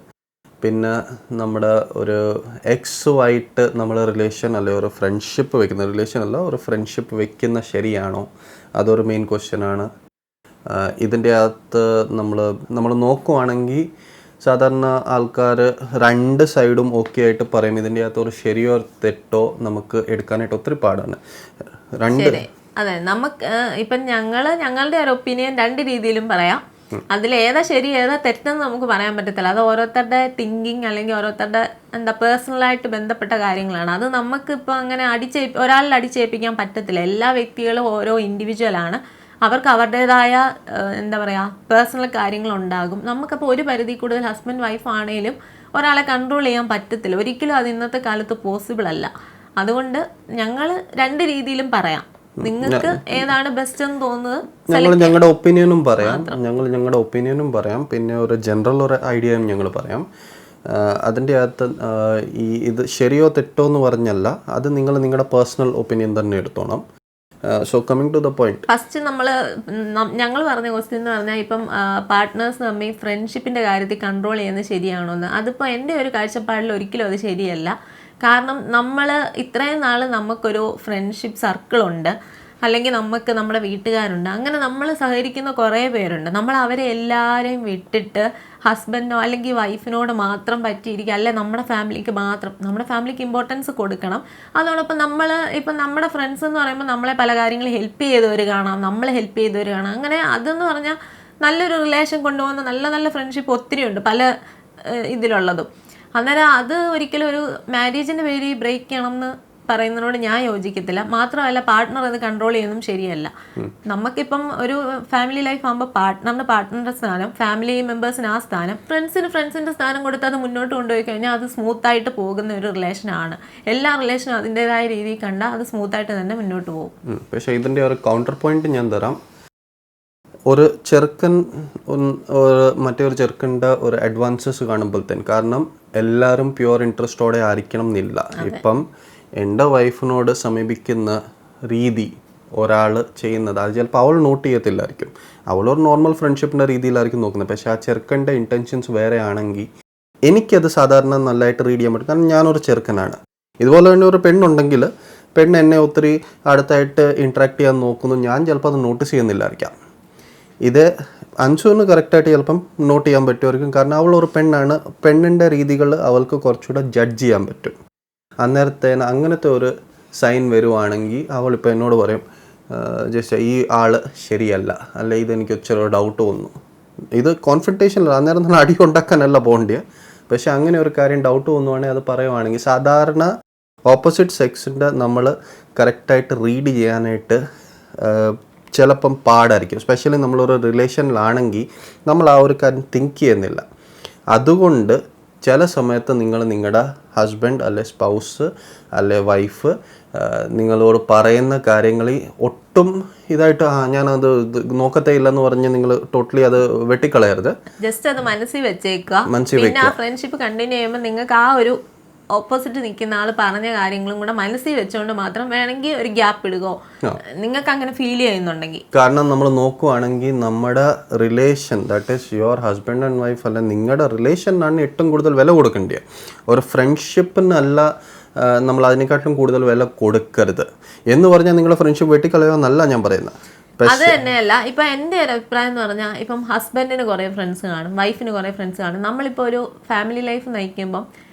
പിന്നെ നമ്മുടെ ഒരു എക്സുമായിട്ട് നമ്മൾ റിലേഷൻ അല്ലെങ്കിൽ ഒരു ഫ്രണ്ട്ഷിപ്പ് വെക്കുന്ന റിലേഷൻ അല്ല ഒരു ഫ്രണ്ട്ഷിപ്പ് വെക്കുന്ന ശരിയാണോ, അതൊരു മെയിൻ ക്വസ്റ്റ്യൻ ആണ്. ഇതിൻ്റെ അകത്ത് നമ്മൾ നോക്കുവാണെങ്കിൽ സാധാരണ ആൾക്കാർ രണ്ട് സൈഡും ഓക്കെ ആയിട്ട് പറയും. ഇതിൻ്റെ അകത്ത് ഒരു ശരിയോ തെറ്റോ നമുക്ക് എടുക്കാനായിട്ട് ഒത്തിരി പാടാണ്. അതെ, നമുക്ക് ഇപ്പം ഞങ്ങളുടെ ഒരു ഒപ്പീനിയൻ രണ്ട് രീതിയിലും പറയാം. അതിൽ ഏതാ ശരി ഏതാ തെറ്റെന്ന് നമുക്ക് പറയാൻ പറ്റത്തില്ല. അത് ഓരോരുത്തരുടെ തിങ്കിങ് അല്ലെങ്കിൽ ഓരോരുത്തരുടെ പേഴ്സണലായിട്ട് ബന്ധപ്പെട്ട കാര്യങ്ങളാണ്. അത് നമുക്കിപ്പോൾ അങ്ങനെ ഒരാളിൽ അടിച്ചേൽപ്പിക്കാൻ പറ്റത്തില്ല. എല്ലാ വ്യക്തികളും ഓരോ ഇൻഡിവിജ്വലാണ്. അവർക്ക് അവരുടേതായ പേഴ്സണൽ കാര്യങ്ങളുണ്ടാകും. നമുക്കപ്പോൾ ഒരു പരിധി കൂടുതൽ ഹസ്ബൻഡ് വൈഫ് ആണെങ്കിലും ഒരാളെ കൺട്രോൾ ചെയ്യാൻ പറ്റത്തില്ല. ഒരിക്കലും അത് ഇന്നത്തെ കാലത്ത് പോസിബിൾ അല്ല. അതുകൊണ്ട് ഞങ്ങൾ രണ്ട് രീതിയിലും പറയാം. നിങ്ങൾക്ക് ഏതാണ് ബെസ്റ്റ് എന്ന് തോന്നുന്നത് ഞങ്ങളുടെ ഒപ്പീനിയനും പറയാം. പിന്നെ ഒരു ജനറൽ ഒരു ഐഡിയയും ഞങ്ങൾ പറയാം. അതിൻ്റെ അകത്ത് ഇത് ശരിയോ തെറ്റോ എന്ന് പറഞ്ഞല്ല, അത് നിങ്ങളുടെ പേഴ്സണൽ ഒപ്പീനിയൻ തന്നെ എടുത്തോണം. So coming to the point, first ഞങ്ങൾ പറഞ്ഞ ക്വസ്റ്റ്യൻ എന്ന് പറഞ്ഞാൽ ഇപ്പം പാർട്ട്നേഴ്സ് തമ്മിൽ ഫ്രണ്ട്ഷിപ്പിന്റെ കാര്യത്തിൽ കൺട്രോൾ ചെയ്യുന്നത് ശരിയാണോ എന്ന്. അതിപ്പോൾ എൻ്റെ ഒരു കാഴ്ചപ്പാടിൽ ഒരിക്കലും അത് ശരിയല്ല. കാരണം നമ്മൾ ഇത്രയും നാൾ നമുക്കൊരു ഫ്രണ്ട്ഷിപ്പ് സർക്കിളുണ്ട്, അല്ലെങ്കിൽ നമുക്ക് നമ്മുടെ വീട്ടുകാരുണ്ട്, അങ്ങനെ നമ്മൾ സഹകരിക്കുന്ന കുറേ പേരുണ്ട്. നമ്മൾ അവരെ എല്ലാവരെയും വിട്ടിട്ട് ഹസ്ബൻഡോ അല്ലെങ്കിൽ വൈഫിനോട് മാത്രം പറ്റിയിരിക്കുക, അല്ലെ നമ്മുടെ ഫാമിലിക്ക് ഇമ്പോർട്ടൻസ് കൊടുക്കണം. അതോടൊപ്പം ഇപ്പം നമ്മുടെ ഫ്രണ്ട്സ് എന്ന് പറയുമ്പോൾ നമ്മളെ പല കാര്യങ്ങൾ ഹെൽപ്പ് ചെയ്തവർ കാണാം, നമ്മളെ ഹെൽപ്പ് ചെയ്തവർ കാണാം. അങ്ങനെ അതെന്ന് പറഞ്ഞാൽ നല്ലൊരു റിലേഷൻ കൊണ്ടുപോകുന്ന നല്ല നല്ല ഫ്രണ്ട്ഷിപ്പ് ഒത്തിരി ഉണ്ട്, പല ഇതിലുള്ളതും. അന്നേരം അത് ഒരിക്കലും ഒരു മാരേജിൻ്റെ പേര് ബ്രേക്ക് ചെയ്യണം എന്ന് പറയുന്നതിനോട് ഞാൻ യോജിക്കത്തില്ല. മാത്രമല്ല പാർട്ട്ണർ അത് കൺട്രോൾ ചെയ്യുന്നതും ശരിയല്ല. നമുക്കിപ്പം ഒരു ഫാമിലി ലൈഫ് ആകുമ്പോൾ പാർട്ട്ണറുടെ സ്ഥാനം, ഫാമിലി മെമ്പേഴ്സിന് ആ സ്ഥാനം, ഫ്രണ്ട്സിൻ്റെ സ്ഥാനം കൊടുത്ത് അത് മുന്നോട്ട് കൊണ്ടുപോയി കഴിഞ്ഞാൽ അത് സ്മൂത്തായിട്ട് പോകുന്ന ഒരു റിലേഷനാണ്. എല്ലാ റിലേഷനും അതിൻ്റെതായ രീതിയിൽ കണ്ടാൽ അത് സ്മൂത്തായിട്ട് തന്നെ മുന്നോട്ട് പോകും. പക്ഷേ ഇതിൻ്റെ ഒരു കൗണ്ടർ പോയിന്റ് ഞാൻ തരാം. ഒരു ചെറുക്കൻ മറ്റൊരു ചെറുക്കൻ്റെ ഒരു അഡ്വാൻസസ് കാണുമ്പോഴത്തേന്, കാരണം എല്ലാവരും പ്യുവർ ഇൻട്രസ്റ്റോടെ ആയിരിക്കണം എന്നില്ല. ഇപ്പം എൻ്റെ വൈഫിനോട് സമീപിക്കുന്ന രീതി ഒരാൾ ചെയ്യുന്നത് അത് ചിലപ്പോൾ അവൾ നോട്ട് ചെയ്യത്തില്ലായിരിക്കും. അവളൊരു നോർമൽ ഫ്രണ്ട്ഷിപ്പിൻ്റെ രീതിയിലായിരിക്കും നോക്കുന്നത്. പക്ഷേ ആ ചെറുക്കൻ്റെ ഇൻറ്റൻഷൻസ് വേറെ ആണെങ്കിൽ എനിക്കത് സാധാരണ നല്ലതായിട്ട് റീഡ് ചെയ്യാൻ പറ്റും. കാരണം ഞാനൊരു ചെറുക്കനാണ്. ഇതുപോലെ തന്നെ ഒരു പെണ്ണുണ്ടെങ്കിൽ പെണ്ണ് എന്നെ ഒത്തിരി അടുത്തായിട്ട് ഇൻട്രാക്ട് ചെയ്യാൻ നോക്കുന്നു, ഞാൻ ചിലപ്പോൾ അത് നോട്ടീസ് ചെയ്യുന്നില്ലായിരിക്കാം. ഇത് അൻസുവിന് കറക്റ്റായിട്ട് ചിലപ്പം നോട്ട് ചെയ്യാൻ പറ്റുമായിരിക്കും. കാരണം അവളൊരു പെണ്ണാണ്. പെണ്ണിൻ്റെ രീതികൾ അവൾക്ക് കുറച്ചുകൂടെ ജഡ്ജ് ചെയ്യാൻ പറ്റും. അന്നേരത്തേന് അങ്ങനത്തെ ഒരു സൈൻ വരുവാണെങ്കിൽ അവളിപ്പോൾ എന്നോട് പറയും, ജസ്റ്റ് ഈ ആൾ ശരിയല്ല, അല്ലെ ഇതെനിക്ക് ചെറിയ ഡൗട്ട് വന്നു. ഇത് കോൺഫ്രണ്ടേഷനിൽ അന്നേരം തന്നെ അടി ഉണ്ടാക്കാനല്ല പോകേണ്ടത്. പക്ഷെ അങ്ങനെ ഒരു കാര്യം ഡൗട്ട് വന്നുവാണെങ്കിൽ അത് പറയുവാണെങ്കിൽ സാധാരണ ഓപ്പോസിറ്റ് സെക്സിൻ്റെ നമ്മൾ കറക്റ്റായിട്ട് റീഡ് ചെയ്യാനായിട്ട് ചിലപ്പം പാടായിരിക്കും. സ്പെഷ്യലി നമ്മളൊരു റിലേഷനിലാണെങ്കിൽ നമ്മൾ ആ ഒരു കാര്യം തിങ്ക് ചെയ്യുന്നില്ല. അതുകൊണ്ട് ചില സമയത്ത് നിങ്ങളുടെ ഹസ്ബൻഡ് അല്ലെ സ്പൗസ് അല്ലെ വൈഫ് നിങ്ങളോട് പറയുന്ന കാര്യങ്ങളിൽ ഒട്ടും ഇതായിട്ട് ഞാനത് നോക്കത്തേ ഇല്ലെന്ന് പറഞ്ഞ് നിങ്ങൾ ടോട്ടലി അത് വെട്ടിക്കളയരുത്. ജസ്റ്റ് അത് മനസ്സിൽ വെച്ചേക്കുക. പിന്നെ ആ ഫ്രണ്ട്ഷിപ്പ് കണ്ടിന്യൂ ചെയ്യുമ്പോൾ നിങ്ങൾക്ക് ആ ഒരു ഓപ്പോസിറ്റ് നിൽക്കുന്ന ആൾ പറഞ്ഞ കാര്യങ്ങളും കൂടെ മനസ്സിൽ വെച്ചുകൊണ്ട് മാത്രം വേണമെങ്കിൽ ഒരു ഗ്യാപ്പ് ഇടുകയോ നിങ്ങൾക്ക് അങ്ങനെ ഫീൽ ചെയ്യുന്നുണ്ടെങ്കിൽ. കാരണം നമ്മൾ നോക്കുവാണെങ്കിൽ നമ്മുടെ relation, that is your husband and wife, അല്ല നിങ്ങളുടെ റിലേഷനാണ് ഏറ്റവും കൂടുതൽ വില കൊടുക്കേണ്ടത്. ഒരു ഫ്രണ്ട്ഷിപ്പിനല്ല നമ്മൾ അതിനെക്കാട്ടും കൂടുതൽ വില കൊടുക്കരുത്. എന്ന് പറഞ്ഞാൽ നിങ്ങളുടെ ഫ്രണ്ട്ഷിപ്പ് വെട്ടിക്കളയുമെന്നല്ല ഞാൻ പറയുന്നത്. അത് തന്നെയല്ല, ഇപ്പം എൻ്റെ ഒരു അഭിപ്രായം എന്ന് പറഞ്ഞാൽ ഇപ്പം ഹസ്ബൻഡിന് കുറേ ഫ്രണ്ട്സ് കാണും, വൈഫിന് കുറേ ഫ്രണ്ട്സ് കാണും. നമ്മളിപ്പോൾ ഒരു ഫാമിലി ലൈഫ് നയിക്കുമ്പം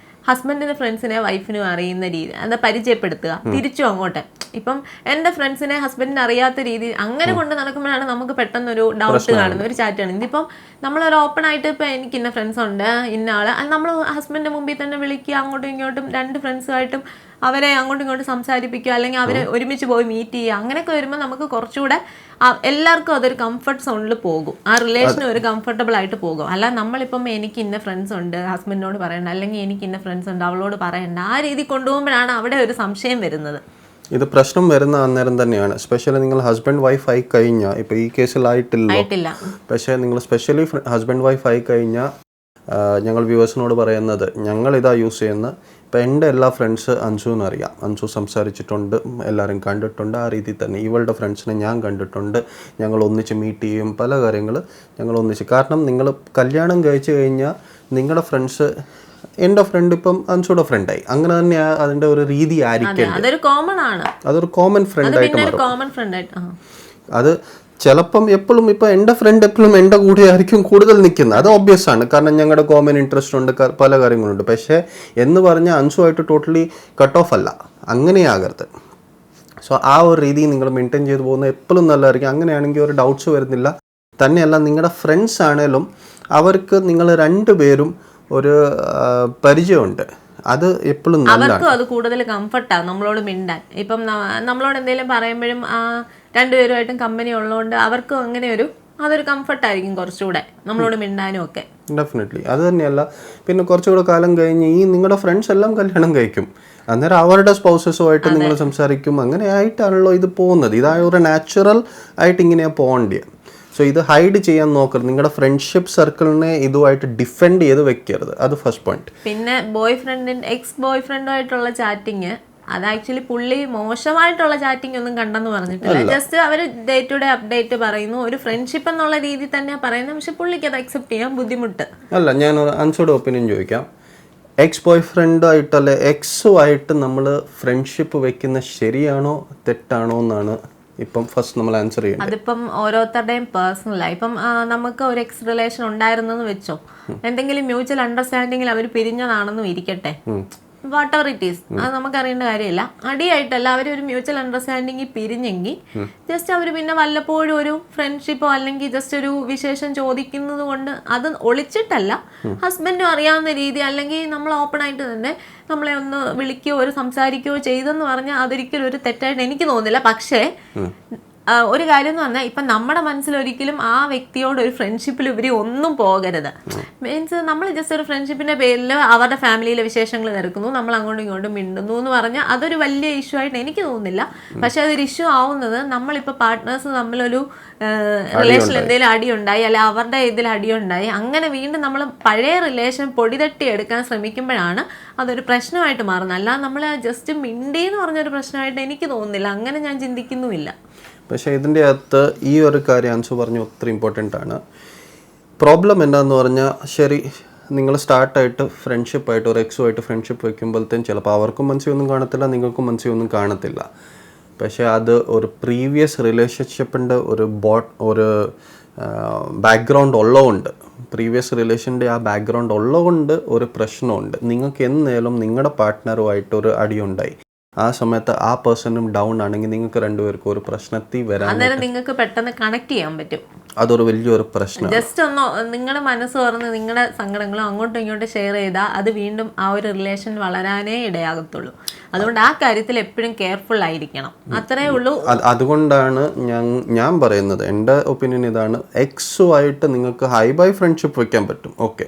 ഹസ്ബൻഡിൻ്റെ ഫ്രണ്ട്സിനെ വൈഫിനും അറിയുന്ന രീതി അത് പരിചയപ്പെടുത്തുക, തിരിച്ചും അങ്ങോട്ട്. ഇപ്പം എൻ്റെ ഫ്രണ്ട്സിനെ ഹസ്ബൻഡിന് അറിയാത്ത രീതി അങ്ങനെ കൊണ്ട് നടക്കുമ്പോഴാണ് നമുക്ക് പെട്ടെന്നൊരു ഡൗട്ട് കാണുന്നത്, ഒരു ചാറ്റാണ്. ഇതിപ്പം നമ്മളൊരു ഓപ്പൺ ആയിട്ട് ഇപ്പം എനിക്ക് ഇന്ന ഫ്രണ്ട്സ് ഉണ്ട്, ഇന്ന ആൾ, നമ്മൾ ഹസ്ബൻഡിൻ്റെ മുമ്പിൽ തന്നെ വിളിക്കുക, അങ്ങോട്ടും ഇങ്ങോട്ടും രണ്ട് ഫ്രണ്ട്സുമായിട്ടും അവരെ അങ്ങോട്ടും ഇങ്ങോട്ടും സംസാരിപ്പിക്കുക, അല്ലെങ്കിൽ അവരെ ഒരുമിച്ച് പോയി മീറ്റ് ചെയ്യുക. അങ്ങനെയൊക്കെ വരുമ്പോൾ നമുക്ക് കുറച്ചുകൂടെ എല്ലാവർക്കും അതൊരു കംഫർട്ട് സോണിൽ പോകും, ആ റിലേഷൻ ഒരു കംഫർട്ടബിൾ ആയിട്ട് പോകും. അല്ല നമ്മളിപ്പം എനിക്ക് ഇന്ന ഫ്രണ്ട്സ് ഉണ്ട് ഹസ്ബൻഡിനോട് പറയണ്ട, അല്ലെങ്കിൽ എനിക്ക് ഇന്ന ഫ്രണ്ട്സ് ഉണ്ട് അവളോട് പറയണ്ട, ആ രീതി കൊണ്ടുപോകുമ്പോഴാണ് അവിടെ ഒരു സംശയം വരുന്നത്. ഇത് പ്രശ്നം വരുന്ന അന്നേരം തന്നെയാണ്. സ്പെഷ്യലി നിങ്ങൾ ഹസ്ബൻഡ് വൈഫ് ആയി കഴിഞ്ഞാൽ, ഇപ്പോൾ ഈ കേസിലായിട്ടില്ല, പക്ഷേ നിങ്ങൾ സ്പെഷ്യലി ഹസ്ബൻഡ് വൈഫ് ആയി കഴിഞ്ഞാൽ ഞങ്ങൾ വ്യൂവേഴ്സിനോട് പറയുന്നത്, ഞങ്ങളിതാ യൂസ് ചെയ്യുന്ന ഇപ്പം എൻ്റെ എല്ലാ ഫ്രണ്ട്സ് അൻസുവിന് അറിയാം, അൻസു സംസാരിച്ചിട്ടുണ്ട്, എല്ലാവരും കണ്ടിട്ടുണ്ട്. ആ രീതിയിൽ തന്നെ ഇവളുടെ ഫ്രണ്ട്സിനെ ഞാൻ കണ്ടിട്ടുണ്ട്. ഞങ്ങൾ ഒന്നിച്ച് മീറ്റ് ചെയ്യും, പല കാര്യങ്ങൾ ഞങ്ങൾ ഒന്നിച്ച്. കാരണം നിങ്ങൾ കല്യാണം കഴിച്ചു കഴിഞ്ഞാൽ നിങ്ങളുടെ ഫ്രണ്ട്സ്, എൻ്റെ ഫ്രണ്ട് ഇപ്പം അൻസുയുടെ ഫ്രണ്ടായി, അങ്ങനെ തന്നെ അതിൻ്റെ ഒരു രീതി ആയിരിക്കും. അതൊരു കോമൺ ആണ്, അതൊരു കോമൺ ഫ്രണ്ടായിട്ട് മാറും. കോമൺ ഫ്രണ്ടായിട്ട് അത് ചിലപ്പം എപ്പോഴും ഇപ്പം എൻ്റെ ഫ്രണ്ട് എപ്പോഴും എൻ്റെ കൂടെ ആയിരിക്കും കൂടുതൽ നിൽക്കുന്നത്. അത് ഓബ്വിയസ് ആണ്, കാരണം ഞങ്ങളുടെ കോമൺ ഇൻട്രസ്റ്റ് ഉണ്ട്, പല കാര്യങ്ങളുണ്ട്. പക്ഷേ എന്ന് പറഞ്ഞാൽ അൻസുമായിട്ട് ടോട്ടലി കട്ട് ഓഫ് അല്ല, അങ്ങനെയാകരുത്. സോ ആ ഒരു രീതി നിങ്ങൾ മെയിൻറ്റെയിൻ ചെയ്ത് പോകുന്നത് എപ്പോഴും നല്ലതായിരിക്കും. അങ്ങനെയാണെങ്കിൽ ഒരു ഡൗട്ട്സ് വരുന്നില്ല. തന്നെയല്ല, നിങ്ങളുടെ ഫ്രണ്ട്സ് ആണേലും അവർക്ക് നിങ്ങൾ രണ്ടുപേരും ഒരു പരിചയമുണ്ട്, അത് എപ്പോഴും അവർക്കും അത് കൂടുതൽ കംഫർട്ടാണ് നമ്മളോട് മിണ്ടാൻ. ഇപ്പം നമ്മളോട് എന്തെങ്കിലും പറയുമ്പോഴും രണ്ടുപേരുമായിട്ടും കമ്പനി ഉള്ളതുകൊണ്ട് അവർക്കും അങ്ങനെ അതൊരു കംഫർട്ടായിരിക്കും കുറച്ചുകൂടെ നമ്മളോട് മിണ്ടാനും ഒക്കെ. ഡെഫിനറ്റ്ലി. അത് തന്നെയല്ല, പിന്നെ കുറച്ചുകൂടെ കാലം കഴിഞ്ഞ് നിങ്ങളുടെ ഫ്രണ്ട്സ് എല്ലാം കല്യാണം കഴിക്കും, അന്നേരം അവരുടെ സ്പൗസസുമായിട്ട് നിങ്ങൾ സംസാരിക്കും. അങ്ങനെ ആയിട്ടാണല്ലോ ഇത് പോകുന്നത്. ഇതായ ഒരു നാച്ചുറൽ ആയിട്ട് ഇങ്ങനെയാണ് പോകേണ്ടത്. സോ ഇത് ഹൈഡ് ചെയ്യാൻ നോക്കരുത്. നിങ്ങളുടെ ഫ്രണ്ട്ഷിപ്പ് സർക്കിളിനെ ഇതുമായിട്ട് ഡിഫെൻഡ് ചെയ്ത് വെക്കരുത്. അത് ഫസ്റ്റ് പോയിന്റ്. പിന്നെ എക്സ് ബോയ് ഫ്രണ്ടുമായിട്ടുള്ള ചാറ്റിങ്, അത് ആക്ച്വലി പുള്ളി മോശമായിട്ടുള്ള ചാറ്റിംഗ് ഒന്നും കണ്ടെന്ന് പറഞ്ഞിട്ടില്ല. ജസ്റ്റ് അവർ ഡേ ടു ഡേ അപ്ഡേറ്റ് പറയുന്നു, ഒരു ഫ്രണ്ട്ഷിപ്പ് എന്നുള്ള രീതിയിൽ തന്നെയാണ് പറയുന്നത്. പക്ഷെ പുള്ളിക്ക് അത് അക്സെപ്റ്റ് ചെയ്യാൻ ബുദ്ധിമുട്ട്. അല്ല, ഞാൻ അൻസുടെ ഒപ്പീനിയൻ ചോദിക്കാം. എക്സ് ബോയ് ഫ്രണ്ടായിട്ടല്ലേ എക്സുമായിട്ട് നമ്മൾ ഫ്രണ്ട്ഷിപ്പ് വെക്കുന്ന ശരിയാണോ തെറ്റാണോ എന്നാണ് ഇപ്പം ഫസ്റ്റ് നമ്മൾ ആൻസർ ചെയ്യണം. അതിപ്പം ഓരോരുത്തരുടെയും പേഴ്സണലായി. ഇപ്പം നമുക്ക് ഒരു എക്സ് റിലേഷൻ ഉണ്ടായിരുന്നെന്ന് വെച്ചോ, എന്തെങ്കിലും മ്യൂച്വൽ അണ്ടർസ്റ്റാൻഡിങ്ങിൽ അവർ പിരിഞ്ഞതാണെന്നും ഇരിക്കട്ടെ, വാട്ട് എവർ ഇറ്റ് ഈസ്, അത് നമുക്കറിയേണ്ട കാര്യമില്ല. അടിയായിട്ടല്ല, അവർ ഒരു മ്യൂച്വൽ അണ്ടർസ്റ്റാൻഡിങ്ങിൽ പിരിഞ്ഞെങ്കിൽ ജസ്റ്റ് അവർ പിന്നെ വല്ലപ്പോഴും ഒരു ഫ്രണ്ട്ഷിപ്പോ അല്ലെങ്കിൽ ജസ്റ്റ് ഒരു വിശേഷം ചോദിക്കുന്നത് കൊണ്ട്, അത് ഒളിച്ചിട്ടല്ല, ഹസ്ബൻഡും അറിയാവുന്ന രീതി, അല്ലെങ്കിൽ നമ്മൾ ഓപ്പൺ ആയിട്ട് തന്നെ നമ്മളെ ഒന്ന് വിളിക്കുകയോ ഒരു സംസാരിക്കുകയോ ചെയ്തെന്ന് പറഞ്ഞാൽ അതൊരിക്കലും ഒരു തെറ്റായിട്ട് എനിക്ക് തോന്നുന്നില്ല. പക്ഷേ ഒരു കാര്യം എന്ന് പറഞ്ഞാൽ, ഇപ്പം നമ്മുടെ മനസ്സിലൊരിക്കലും ആ വ്യക്തിയോട് ഒരു ഫ്രണ്ട്ഷിപ്പിൽ ഉപരി ഒന്നും പോകരുത്. മീൻസ് നമ്മൾ ജസ്റ്റ് ഒരു ഫ്രണ്ട്ഷിപ്പിന്റെ പേരിൽ അവരുടെ ഫാമിലിയിലെ വിശേഷങ്ങൾ തിരക്കുന്നു, നമ്മൾ അങ്ങോട്ടും ഇങ്ങോട്ടും മിണ്ടുന്നു എന്ന് പറഞ്ഞാൽ അതൊരു വലിയ ഇഷ്യൂ ആയിട്ട് എനിക്ക് തോന്നുന്നില്ല. പക്ഷെ അതൊരു ഇഷ്യൂ ആവുന്നത് നമ്മളിപ്പോൾ പാർട്ട്നേഴ്സ് തമ്മിലൊരു റിലേഷനിൽ എന്തെങ്കിലും അടിയുണ്ടായി, അല്ലെ അവരുടെ ഇതിൽ അടിയുണ്ടായി, അങ്ങനെ വീണ്ടും നമ്മൾ പഴയ റിലേഷൻ പൊടിതട്ടി എടുക്കാൻ ശ്രമിക്കുമ്പോഴാണ് അതൊരു പ്രശ്നമായിട്ട് മാറുന്നത്. അല്ലാതെ നമ്മൾ ജസ്റ്റ് മിണ്ടി എന്ന് പറഞ്ഞൊരു പ്രശ്നമായിട്ട് എനിക്ക് തോന്നുന്നില്ല, അങ്ങനെ ഞാൻ ചിന്തിക്കുന്നുമില്ല. പക്ഷേ ഇതിൻ്റെ അകത്ത് ഈ ഒരു കാര്യം അൻസു പറഞ്ഞ ഒത്തിരി ഇമ്പോർട്ടൻ്റ് ആണ്. പ്രോബ്ലം എന്താണെന്ന് പറഞ്ഞാൽ, ശരി, നിങ്ങൾ സ്റ്റാർട്ടായിട്ട് ഫ്രണ്ട്ഷിപ്പായിട്ട് ഒരു എക്സുമായിട്ട് ഫ്രണ്ട്ഷിപ്പ് വയ്ക്കുമ്പോഴത്തേക്കും ചിലപ്പോൾ അവർക്കും മനസ്സിലൊന്നും കാണത്തില്ല, നിങ്ങൾക്കും മനസ്സിലൊന്നും കാണത്തില്ല. പക്ഷേ അത് ഒരു പ്രീവിയസ് റിലേഷൻഷിപ്പിൻ്റെ ഒരു ബാക്ക്ഗ്രൗണ്ട് ഉള്ളതുകൊണ്ട്, പ്രീവിയസ് റിലേഷൻ്റെ ആ ബാക്ക്ഗ്രൗണ്ട് ഉള്ളതുകൊണ്ട് ഒരു പ്രശ്നമുണ്ട്. നിങ്ങൾക്ക് എന്നേലും നിങ്ങളുടെ പാർട്ട്ണറുമായിട്ടൊരു അടിയുണ്ടായി, ആ സമയത്ത് ആ പേഴ്സണും ഡൗൺ ആണെങ്കിൽ നിങ്ങൾക്ക് രണ്ടുപേർക്കും ഒരു പ്രശ്നത്തിൽ വരാൻ, അന്നേരം നിങ്ങൾക്ക് പെട്ടെന്ന് കണക്ട് ചെയ്യാൻ പറ്റും. അതൊരു വലിയൊരു പ്രശ്നം. ജസ്റ്റ് ഒന്ന് നിങ്ങളുടെ മനസ്സ് തുറന്ന് നിങ്ങളുടെ സങ്കടങ്ങളും അങ്ങോട്ടും ഇങ്ങോട്ടും ഷെയർ ചെയ്താൽ അത് വീണ്ടും ആ ഒരു റിലേഷൻ വളരാനേ ഇടയാകത്തുള്ളൂ. അതുകൊണ്ട് ആ കാര്യത്തിൽ എപ്പോഴും കെയർഫുൾ ആയിരിക്കണം, അത്രേ ഉള്ളൂ. അതുകൊണ്ടാണ് ഞാൻ പറയുന്നത്, എൻ്റെ ഒപ്പീനിയൻ ഇതാണ്, എക്സുമായിട്ട് നിങ്ങൾക്ക് ഹൈ ബൈ ഫ്രണ്ട്ഷിപ്പ് വെക്കാൻ പറ്റും, ഓക്കെ.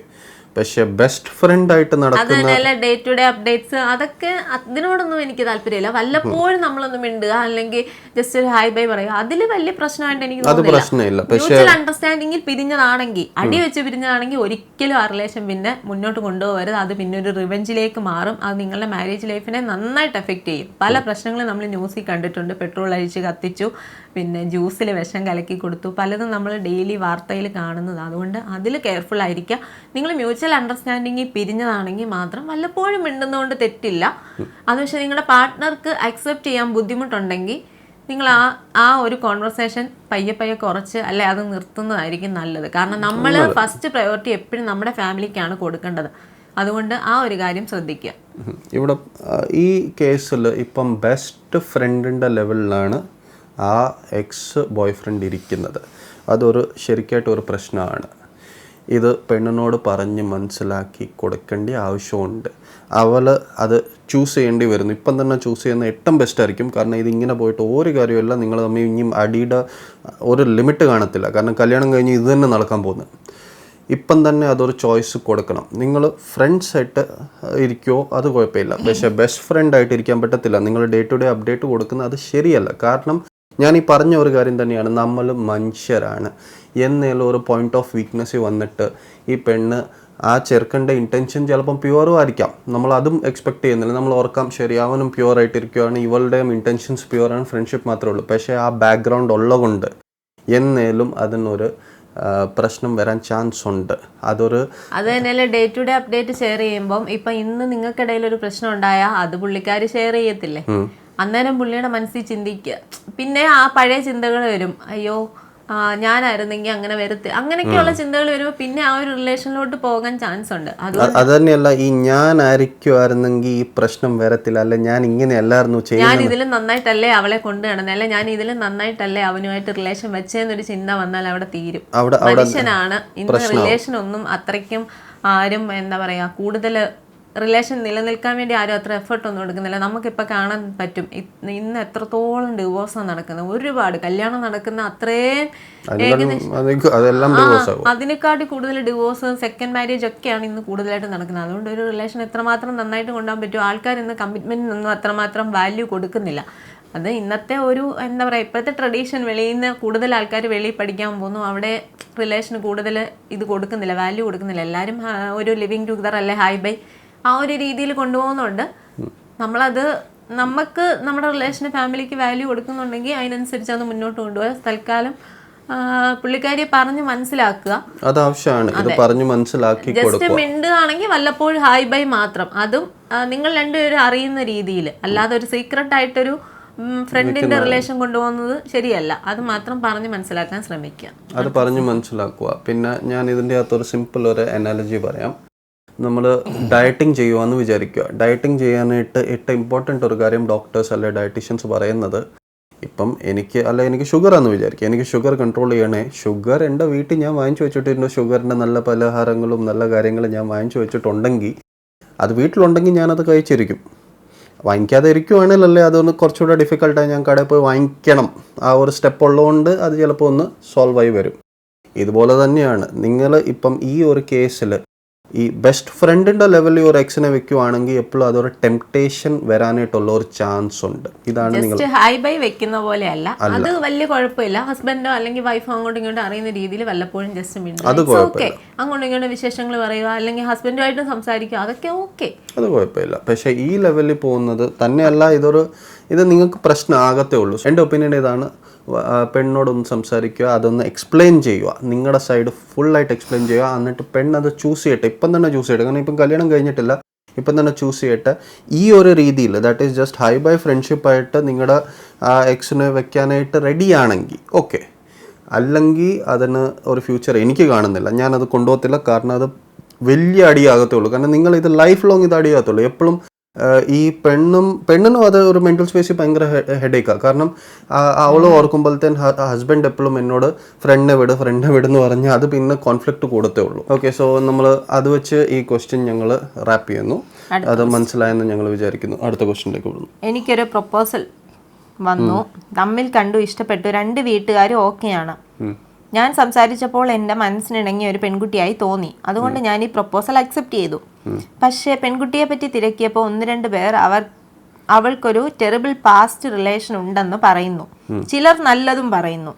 പക്ഷെ ബെസ്റ്റ് ഫ്രണ്ട് ആയിട്ട് നടക്കുന്ന ഡേ ടു ഡേ അപ്ഡേറ്റ്സ്, അതൊക്കെ അതിനോടൊന്നും എനിക്ക് താല്പര്യമില്ല. വല്ലപ്പോഴും നമ്മളൊന്ന് മിണ്ടുക, അല്ലെങ്കിൽ ജസ്റ്റ് ഒരു ഹൈ ബൈ പറയുക, അതിൽ വലിയ പ്രശ്നമായിട്ട് എനിക്ക് തോന്നുന്നില്ല. മ്യൂച്വൽ അണ്ടർസ്റ്റാൻഡിങ്ങിൽ പിരിഞ്ഞതാണെങ്കിൽ, അടി വെച്ച് പിരിഞ്ഞതാണെങ്കിൽ ഒരിക്കലും ആ റിലേഷൻ പിന്നെ മുന്നോട്ട് കൊണ്ടുപോകരുത്. അത് പിന്നെ ഒരു റിവെഞ്ചിലേക്ക് മാറും. അത് നിങ്ങളുടെ മാരേജ് ലൈഫിനെ നന്നായിട്ട് എഫക്റ്റ് ചെയ്യും. പല പ്രശ്നങ്ങളും നമ്മൾ ന്യൂസിൽ കണ്ടിട്ടുണ്ട്. പെട്രോൾ അഴിച്ച് കത്തിച്ചു, പിന്നെ ജ്യൂസിൽ വിഷം കലക്കി കൊടുത്തു, പലതും നമ്മൾ ഡെയിലി വാർത്തയിൽ കാണുന്നത്. അതുകൊണ്ട് അതിൽ കെയർഫുൾ ആയിരിക്കുക. നിങ്ങൾ മ്യൂച്വൽ അണ്ടർസ്റ്റാൻഡിങ്ങിൽ പിരിഞ്ഞതാണെങ്കിൽ മാത്രം വല്ലപ്പോഴും മിണ്ടുന്നതുകൊണ്ട് തെറ്റില്ല. അത് പക്ഷേ നിങ്ങളുടെ പാർട്ട്ണർക്ക് അക്സെപ്റ്റ് ചെയ്യാൻ ബുദ്ധിമുട്ടുണ്ടെങ്കിൽ നിങ്ങൾ ആ ഒരു കോൺവെർസേഷൻ പയ്യെ കുറച്ച് അല്ലെ അത് നിർത്തുന്നതായിരിക്കും നല്ലത്. കാരണം നമ്മൾ ഫസ്റ്റ് പ്രയോറിറ്റി എപ്പോഴും നമ്മുടെ ഫാമിലിക്കാണ് കൊടുക്കേണ്ടത്. അതുകൊണ്ട് ആ ഒരു കാര്യം ശ്രദ്ധിക്കുക. ഇവിടെ ഈ കേസിൽ ഇപ്പം ബെസ്റ്റ് ഫ്രണ്ടിൻ്റെ ലെവലിലാണ് ആ എക്സ് ബോയ് ഫ്രണ്ട് ഇരിക്കുന്നത്. അതൊരു ശരിക്കായിട്ട് ഒരു പ്രശ്നമാണ്. ഇത് പെണ്ണിനോട് പറഞ്ഞ് മനസ്സിലാക്കി കൊടുക്കേണ്ട ആവശ്യമുണ്ട്. അവൾ അത് ചൂസ് ചെയ്യേണ്ടി വരുന്നു. ഇപ്പം തന്നെ ചൂസ് ചെയ്യുന്ന ഏറ്റവും ബെസ്റ്റ് ആയിരിക്കും. കാരണം ഇതിങ്ങനെ പോയിട്ട് ഒരു കാര്യമല്ല, നിങ്ങൾ തമ്മിൽ ഇനിയും അടിയുടെ ഒരു ലിമിറ്റ് കാണത്തില്ല. കാരണം കല്യാണം കഴിഞ്ഞ് ഇത് തന്നെ നടക്കാൻ പോകുന്നത്. ഇപ്പം തന്നെ അതൊരു ചോയ്സ് കൊടുക്കണം. നിങ്ങൾ ഫ്രണ്ട്സായിട്ട് ഇരിക്കുമോ അത് കുഴപ്പമില്ല, പക്ഷേ ബെസ്റ്റ് ഫ്രണ്ടായിട്ട് ഇരിക്കാൻ പറ്റത്തില്ല. നിങ്ങൾ ഡേ ടു ഡേ അപ്ഡേറ്റ് കൊടുക്കുന്നത് അത് ശരിയല്ല. കാരണം ഞാൻ ഈ പറഞ്ഞ ഒരു കാര്യം തന്നെയാണ്, നമ്മൾ മനുഷ്യരാണ്. എന്നേലും ഒരു പോയിന്റ് ഓഫ് വീക്ക്നെസ് വന്നിട്ട് ഈ പെണ്ണ് ആ ചെറുക്കൻ്റെ ഇൻറ്റൻഷൻ ചിലപ്പം പ്യുവറും ആയിരിക്കാം, നമ്മൾ അതും എക്സ്പെക്ട് ചെയ്യുന്നില്ല. നമ്മൾ ഓർക്കാം, ശരി, അവനും പ്യുവറായിട്ടിരിക്കുകയാണ്, ഇവളുടെയും ഇൻറ്റൻഷൻസ് പ്യുവറാണ്, ഫ്രണ്ട്ഷിപ്പ് മാത്രമേ ഉള്ളൂ. പക്ഷേ ആ ബാക്ക്ഗ്രൗണ്ട് ഉള്ളതുകൊണ്ട് എന്നേലും അതിനൊരു പ്രശ്നം വരാൻ ചാൻസ് ഉണ്ട്. അത് തന്നെയല്ലേ day to day update share ചെയ്യുമ്പം ഇപ്പം ഇന്ന് നിങ്ങൾക്കിടയിൽ ഒരു പ്രശ്നം ഉണ്ടായാൽ അത് പുള്ളിക്കാർ ഷെയർ ചെയ്യത്തില്ലേ? അന്നേരം പുള്ളിയുടെ മനസ്സിൽ ചിന്തിക്കുക, പിന്നെ ആ പഴയ ചിന്തകൾ വരും. അയ്യോ, ഞാനായിരുന്നെങ്കിൽ അങ്ങനെ വരത്തെ, അങ്ങനെയൊക്കെയുള്ള ചിന്തകൾ വരുമ്പോൾ പിന്നെ ആ ഒരു റിലേഷനിലോട്ട് പോകാൻ ചാൻസ് ഉണ്ട്. അത് തന്നെയല്ല, ഈ ഞാനായിരിക്കുമായിരുന്നെങ്കിൽ ഈ പ്രശ്നം വരത്തില്ല, അല്ലെ ഞാൻ ഇങ്ങനെയല്ലായിരുന്നു ഞാൻ ചെയ്യുന്നത്, ഇതിലും നന്നായിട്ടല്ലേ അവളെ കൊണ്ടു നടന്നത്, അല്ലെ ഞാൻ ഇതിലും നന്നായിട്ടല്ലേ അവനുമായിട്ട് റിലേഷൻ വെച്ചെന്നൊരു ചിന്ത വന്നാൽ അവിടെ തീരും. മനുഷ്യനാണ് ഇന്ന് റിലേഷൻ ഒന്നും അത്രയ്ക്കും ആരും എന്താ പറയാ കൂടുതൽ റിലേഷൻ നിലനിൽക്കാൻ വേണ്ടി ആരും അത്ര എഫേർട്ട് ഒന്നും എടുക്കുന്നില്ല. നമുക്കിപ്പോൾ കാണാൻ പറ്റും ഇന്ന് എത്രത്തോളം ഡിവോഴ്സാണ് നടക്കുന്നത്, ഒരുപാട് കല്യാണം നടക്കുന്ന അത്രയും അതിനെക്കാട്ടി കൂടുതൽ ഡിവോഴ്സ്, സെക്കൻഡ് മാരേജ് ഒക്കെയാണ് ഇന്ന് കൂടുതലായിട്ട് നടക്കുന്നത്. അതുകൊണ്ട് ഒരു റിലേഷൻ എത്രമാത്രം നന്നായിട്ട് കൊണ്ടുപോകാൻ പറ്റും. ആൾക്കാർ ഇന്ന് കമ്മിറ്റ്മെന്റിനൊന്നും അത്രമാത്രം വാല്യൂ കൊടുക്കുന്നില്ല. അത് ഇന്നത്തെ ഒരു എന്താ പറയുക, ഇപ്പോഴത്തെ ട്രഡീഷൻ, വെളിയിൽ നിന്ന് കൂടുതൽ ആൾക്കാർ വെളിയിൽ പഠിക്കാൻ പോകുന്നു, അവിടെ റിലേഷന് കൂടുതൽ ഇത് കൊടുക്കുന്നില്ല, വാല്യൂ കൊടുക്കുന്നില്ല. എല്ലാവരും ഒരു ലിവിങ് ടുഗദർ അല്ലെ ഹൈ ബൈ ആ ഒരു രീതിയിൽ കൊണ്ടുപോകുന്നുണ്ട്. നമ്മളത് നമുക്ക് നമ്മുടെ റിലേഷന് ഫാമിലിക്ക് വാല്യൂ കൊടുക്കുന്നുണ്ടെങ്കിൽ അതിനനുസരിച്ച് അത് മുന്നോട്ട് കൊണ്ടുപോകാം. തൽക്കാലം പുള്ളിക്കാരിയെ പറഞ്ഞ് മനസ്സിലാക്കുക, അത് ആവശ്യമാണ്. ഇത് പറഞ്ഞ് മനസ്സിലാക്കി ജസ്റ്റ് മിണ്ടുകയാണെങ്കിൽ വല്ലപ്പോഴും ഹായ് ബൈ മാത്രം, അതും നിങ്ങൾ രണ്ടുപേരും അറിയുന്ന രീതിയിൽ, അല്ലാതെ ഒരു സീക്രട്ട് ആയിട്ടൊരു ഫ്രണ്ടിന്റെ റിലേഷൻ കൊണ്ടുപോകുന്നത് ശരിയല്ല. അത് മാത്രം പറഞ്ഞ് മനസ്സിലാക്കാൻ ശ്രമിക്കുക. അത് പറഞ്ഞ് മനസ്സിലാക്കുക. പിന്നെ ഞാൻ ഇതിൻ്റെ അകത്തൊരു സിമ്പിൾ ഒരു അനാലജി പറയാം. നമ്മൾ ഡയറ്റിംഗ് ചെയ്യുവാന്ന് വിചാരിക്കുക. ഡയറ്റിംഗ് ചെയ്യാനായിട്ട് ഏറ്റവും ഇമ്പോർട്ടൻ്റ് ഒരു കാര്യം ഡോക്ടേഴ്സ് അല്ലെ ഡയറ്റീഷ്യൻസ് പറയുന്നത്, ഇപ്പം എനിക്ക് ഷുഗറാന്ന് വിചാരിക്കുക, എനിക്ക് ഷുഗർ കൺട്രോൾ ചെയ്യണേ. ഷുഗർ എൻ്റെ വീട്ടിൽ ഞാൻ വാങ്ങിച്ചു വെച്ചിട്ടുണ്ട്, ഷുഗറിൻ്റെ നല്ല പലഹാരങ്ങളും നല്ല കാര്യങ്ങളും ഞാൻ വാങ്ങിച്ചു വെച്ചിട്ടുണ്ടെങ്കിൽ, അത് വീട്ടിലുണ്ടെങ്കിൽ ഞാനത് കഴിച്ചിരിക്കും. വാങ്ങിക്കാതെ ഇരിക്കുവാണെങ്കിലല്ലേ അതൊന്ന് കുറച്ചുകൂടെ ഡിഫിക്കൽട്ടായി ഞാൻ കടയിൽ പോയി വാങ്ങിക്കണം. ആ ഒരു സ്റ്റെപ്പ് ഉള്ളതുകൊണ്ട് അത് ചിലപ്പോൾ ഒന്ന് സോൾവ് ആയി വരും. ഇതുപോലെ തന്നെയാണ് നിങ്ങൾ ഇപ്പം ഈ ഒരു കേസിൽ ഈ ബെസ്റ്റ് ഫ്രണ്ടിൻ്റെ ലെവലിൽ ഒരു എക്സിനെ വെക്കുവാണെങ്കിൽ എപ്പോഴും അതൊരു ടെംപ്ടേഷൻ വരാനായിട്ടുള്ള ഒരു ചാൻസ് ഉണ്ട്. ഇതാണ് നിങ്ങൾ ഹൈ ബൈ വെക്കുന്ന പോലെയല്ല, അത് വലിയ കുഴപ്പമില്ല. ഹസ്ബൻഡോ അല്ലെങ്കിൽ വൈഫോ അങ്ങോട്ടും ഇങ്ങോട്ടും അറിയുന്ന രീതിയിൽ വല്ലപ്പോഴും ജസ്റ്റ് ഓക്കെ അങ്ങോട്ടും ഇങ്ങോട്ടും വിശേഷങ്ങൾ പറയുക, അല്ലെങ്കിൽ ഹസ്ബൻഡുമായിട്ട് സംസാരിക്കുക, അതൊക്കെ ഓക്കെ, അത് കുഴപ്പമില്ല. പക്ഷേ ഈ ലെവലിൽ പോകുന്നത് തന്നെയല്ല, ഇത് നിങ്ങൾക്ക് പ്രശ്നമാകത്തേ ഉള്ളൂ. എൻ്റെ ഒപ്പീനിയൻ ഇതാണ്, പെണ്ണോടൊന്ന് സംസാരിക്കുക, അതൊന്ന് എക്സ്പ്ലെയിൻ ചെയ്യുക, നിങ്ങളുടെ സൈഡ് ഫുള്ളായിട്ട് എക്സ്പ്ലെയിൻ ചെയ്യുക. എന്നിട്ട് പെണ്ണത് ചൂസ് ചെയ്യട്ടെ, ഇപ്പം തന്നെ ചൂസ് ചെയ്യട്ടെ. കാരണം ഇപ്പം കല്യാണം കഴിഞ്ഞിട്ടില്ല, ഇപ്പം തന്നെ ചൂസ് ചെയ്യട്ടെ. ഈ ഒരു രീതിയിൽ that is just hi bye ഫ്രണ്ട്ഷിപ്പായിട്ട് നിങ്ങളുടെ എക്സിനെ വെക്കാനായിട്ട് റെഡിയാണെങ്കിൽ ഓക്കെ. അല്ലെങ്കിൽ അതിന് ഒരു ഫ്യൂച്ചർ എനിക്ക് കാണുന്നില്ല, ഞാനത് കൊണ്ടുപോകത്തില്ല. കാരണം അത് വലിയ അടിയാകത്തുള്ളൂ. കാരണം നിങ്ങൾ ഇത് ലൈഫ് ലോങ് ഇത് അടിയാകത്തുള്ളൂ. എപ്പോഴും ഈ പെണ്ണിനും അത് ഒരു മെൻ്റൽ സ്പേസിൽ ഭയങ്കര ഹെഡേക്കാണ്. കാരണം അവൾ ഓർക്കുമ്പോഴത്തേന് ഹസ്ബൻഡ് എപ്പോഴും എന്നോട് ഫ്രണ്ടിനെ വിടെന്ന് പറഞ്ഞാൽ അത് പിന്നെ കോൺഫ്ലിക്റ്റ് കൂടത്തേ ഉള്ളൂ. ഓക്കെ, സോ നമ്മൾ അത് വെച്ച് ഈ ക്വസ്റ്റ്യൻ ഞങ്ങൾ റാപ്പ് ചെയ്യുന്നു. അത് മനസ്സിലായെന്ന് ഞങ്ങൾ വിചാരിക്കുന്നു. അടുത്ത ക്വസ്റ്റ്യനിലേക്ക് വിടുന്നു. എനിക്കൊരു പ്രൊപ്പോസൽ വന്നു, തമ്മിൽ കണ്ടു, ഇഷ്ടപ്പെട്ടു, രണ്ട് വീട്ടുകാരും ഓക്കെയാണ്. ഞാൻ സംസാരിച്ചപ്പോൾ എൻ്റെ മനസ്സിനിണങ്ങിയ ഒരു പെൺകുട്ടിയായി തോന്നി. അതുകൊണ്ട് ഞാൻ ഈ പ്രൊപ്പോസൽ അക്സെപ്റ്റ് ചെയ്തു. പക്ഷേ പെൺകുട്ടിയെ പറ്റി തിരക്കിയപ്പോൾ 1-2 പേർ അവൾക്കൊരു ടെറിബിൾ പാസ്റ്റ് റിലേഷൻ ഉണ്ടെന്ന് പറയുന്നു. ചിലർ നല്ലതും പറയുന്നു.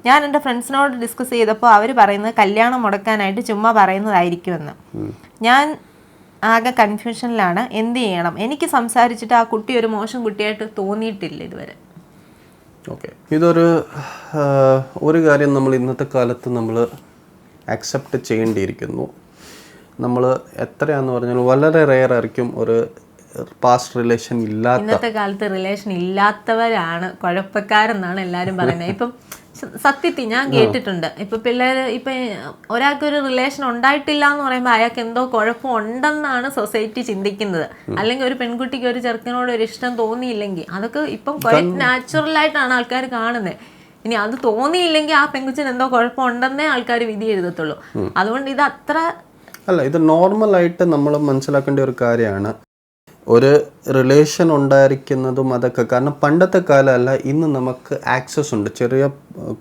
ഞാൻ എൻ്റെ ഫ്രണ്ട്സിനോട് ഡിസ്കസ് ചെയ്തപ്പോൾ അവർ പറയുന്നത് കല്യാണം മുടക്കാനായിട്ട് ചുമ്മാ പറയുന്നതായിരിക്കുമെന്ന്. ഞാൻ ആകെ കൺഫ്യൂഷനിലാണ്. എന്ത് ചെയ്യണം? എനിക്ക് സംസാരിച്ചിട്ട് ആ കുട്ടി ഒരു മോശം കുട്ടിയായിട്ട് തോന്നിയിട്ടില്ല ഇതുവരെ. ഓക്കെ, ഒരു കാര്യം നമ്മൾ ഇന്നത്തെ കാലത്ത് നമ്മൾ അക്സെപ്റ്റ് ചെയ്യേണ്ടിയിരിക്കുന്നു. നമ്മൾ എത്രയാന്ന് പറഞ്ഞാൽ വളരെ റെയർ ആയിരിക്കും ഒരു പാസ്റ്റ് റിലേഷൻ ഇല്ലാത്ത. ഇന്നത്തെ കാലത്ത് റിലേഷൻ ഇല്ലാത്തവരാണ് കുഴപ്പക്കാരെന്നാണ് എല്ലാവരും പറയുന്നത്. ഇപ്പം സത്യത്തിൽ ഞാൻ കേട്ടിട്ടുണ്ട്, ഇപ്പം പിള്ളേർ ഇപ്പം ഒരാൾക്കൊരു റിലേഷൻ ഉണ്ടായിട്ടില്ല എന്ന് പറയുമ്പോൾ അയാൾക്ക് എന്തോ കുഴപ്പം ഉണ്ടെന്നാണ് സൊസൈറ്റി ചിന്തിക്കുന്നത്. അല്ലെങ്കിൽ ഒരു പെൺകുട്ടിക്ക് ഒരു ചെറുക്കനോട് ഒരു ഇഷ്ടം തോന്നിയില്ലെങ്കിൽ അതൊക്കെ ഇപ്പം ക്വൈറ്റ് നാച്ചുറലായിട്ടാണ് ആൾക്കാർ കാണുന്നത്. ഇനി അത് തോന്നിയില്ലെങ്കിൽ ആ പെൺകുച്ചിന് എന്തോ കുഴപ്പമുണ്ടെന്നേ ആൾക്കാർ വിധി എഴുതത്തുള്ളൂ. അതുകൊണ്ട് ഇത് അത്ര അല്ല, ഇത് നോർമലായിട്ട് നമ്മൾ മനസ്സിലാക്കേണ്ട ഒരു കാര്യമാണ്. ഒരു റിലേഷൻ ഉണ്ടായിരിക്കുന്നതും അതൊക്കെ കാരണം പണ്ടത്തെ കാലമല്ല, ഇന്ന് നമുക്ക് ആക്സസ് ഉണ്ട്. ചെറിയ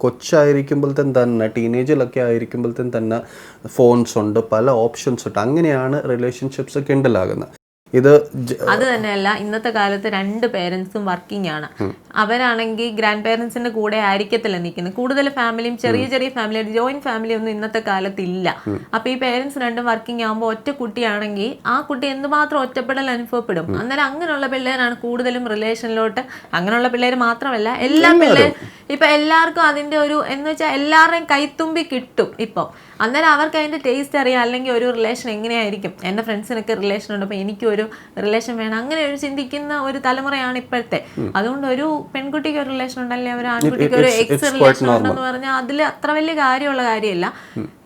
കൊച്ചായിരിക്കുമ്പോഴത്തേന് തന്നെ, ടീനേജിലൊക്കെ ആയിരിക്കുമ്പോഴത്തേന് തന്നെ ഫോൺസ് ഉണ്ട്, പല ഓപ്ഷൻസ് ഉണ്ട്. അങ്ങനെയാണ് റിലേഷൻഷിപ്സ് കിണ്ടലാകുന്നത്. അത് തന്നെയല്ല, ഇന്നത്തെ കാലത്ത് 2 പേരൻസും വർക്കിംഗ് ആണ്. അവരാണെങ്കിൽ ഗ്രാൻഡ് പേരൻസിന്റെ കൂടെ ആയിരിക്കത്തില്ല നിൽക്കുന്നത്. കൂടുതൽ ഫാമിലിയും ചെറിയ ചെറിയ ഫാമിലി, ജോയിന്റ് ഫാമിലി ഒന്നും ഇന്നത്തെ കാലത്ത് ഇല്ല. അപ്പൊ ഈ പേരൻസ് 2 വർക്കിംഗ് ആകുമ്പോൾ ഒറ്റ കുട്ടിയാണെങ്കിൽ ആ കുട്ടി എന്തുമാത്രം ഒറ്റപ്പെടൽ അനുഭവപ്പെടും. അന്നേരം അങ്ങനെയുള്ള പിള്ളേരാണ് കൂടുതലും റിലേഷനിലോട്ട്. അങ്ങനെയുള്ള പിള്ളേർ മാത്രമല്ല, എല്ലാ പിള്ളേരും ഇപ്പൊ എല്ലാവർക്കും അതിന്റെ ഒരു എന്ന് വെച്ചാൽ എല്ലാവരുടെയും കൈത്തുമ്പി കിട്ടും ഇപ്പം. അന്നേരം അവർക്ക് അതിൻ്റെ ടേസ്റ്റ് അറിയാം. അല്ലെങ്കിൽ ഒരു റിലേഷൻ എങ്ങനെയായിരിക്കും, എൻ്റെ ഫ്രണ്ട്സിനൊക്കെ റിലേഷൻ ഉണ്ട്, അപ്പോൾ എനിക്കും ഒരു റിലേഷൻ വേണം, അങ്ങനെ ഒരു ചിന്തിക്കുന്ന ഒരു തലമുറയാണ് ഇപ്പോഴത്തെ. അതുകൊണ്ട് ഒരു പെൺകുട്ടിക്ക് ഒരു റിലേഷൻ ഉണ്ടല്ലേ, ഒരു ആൺകുട്ടിക്ക് ഒരു എക്സ് റിലേഷൻ ഉണ്ടെന്ന് പറഞ്ഞാൽ അതിൽ അത്ര വലിയ കാര്യമുള്ള കാര്യമില്ല.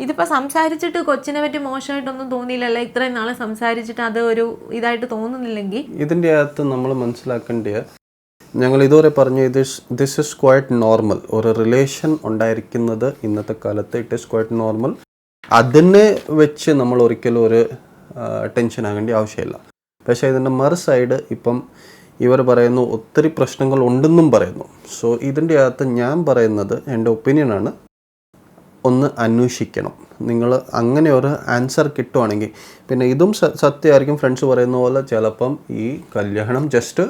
ഇതിപ്പോൾ സംസാരിച്ചിട്ട് കൊച്ചിനെ പറ്റി മോശമായിട്ടൊന്നും തോന്നിയില്ലല്ലോ, ഇത്രയും നാളെ സംസാരിച്ചിട്ട് അത് ഒരു ഇതായിട്ട് തോന്നുന്നില്ലെങ്കിൽ. ഇതിൻ്റെ അകത്ത് നമ്മൾ മനസ്സിലാക്കേണ്ട, ഞങ്ങൾ ഇതുവരെ പറഞ്ഞു ദിസ് ഇസ് ക്വൈറ്റ് നോർമൽ. ഒരു റിലേഷൻ ഉണ്ടായിരിക്കുന്നത് ഇന്നത്തെ കാലത്ത് ഇറ്റ് ഈസ് ക്വൈറ്റ് നോർമൽ. അതിനെ വെച്ച് നമ്മൾ ഒരിക്കലും ഒരു ടെൻഷൻ ആകേണ്ട ആവശ്യമില്ല. പക്ഷേ ഇതിൻ്റെ മറു സൈഡ് ഇപ്പം ഇവർ പറയുന്നു ഒത്തിരി പ്രശ്നങ്ങൾ ഉണ്ടെന്നും പറയുന്നു. സോ ഇതിൻ്റെ അകത്ത് ഞാൻ പറയുന്നത് എൻ്റെ ഒപ്പീനിയനാണ്, ഒന്ന് അന്വേഷിക്കണം. നിങ്ങൾ അങ്ങനെ ഒരു ആൻസർ കിട്ടുവാണെങ്കിൽ, പിന്നെ ഇതും സത്യമായിരിക്കും, ഫ്രണ്ട്സ് പറയുന്ന പോലെ ചിലപ്പം ഈ കല്യാണം ജസ്റ്റ്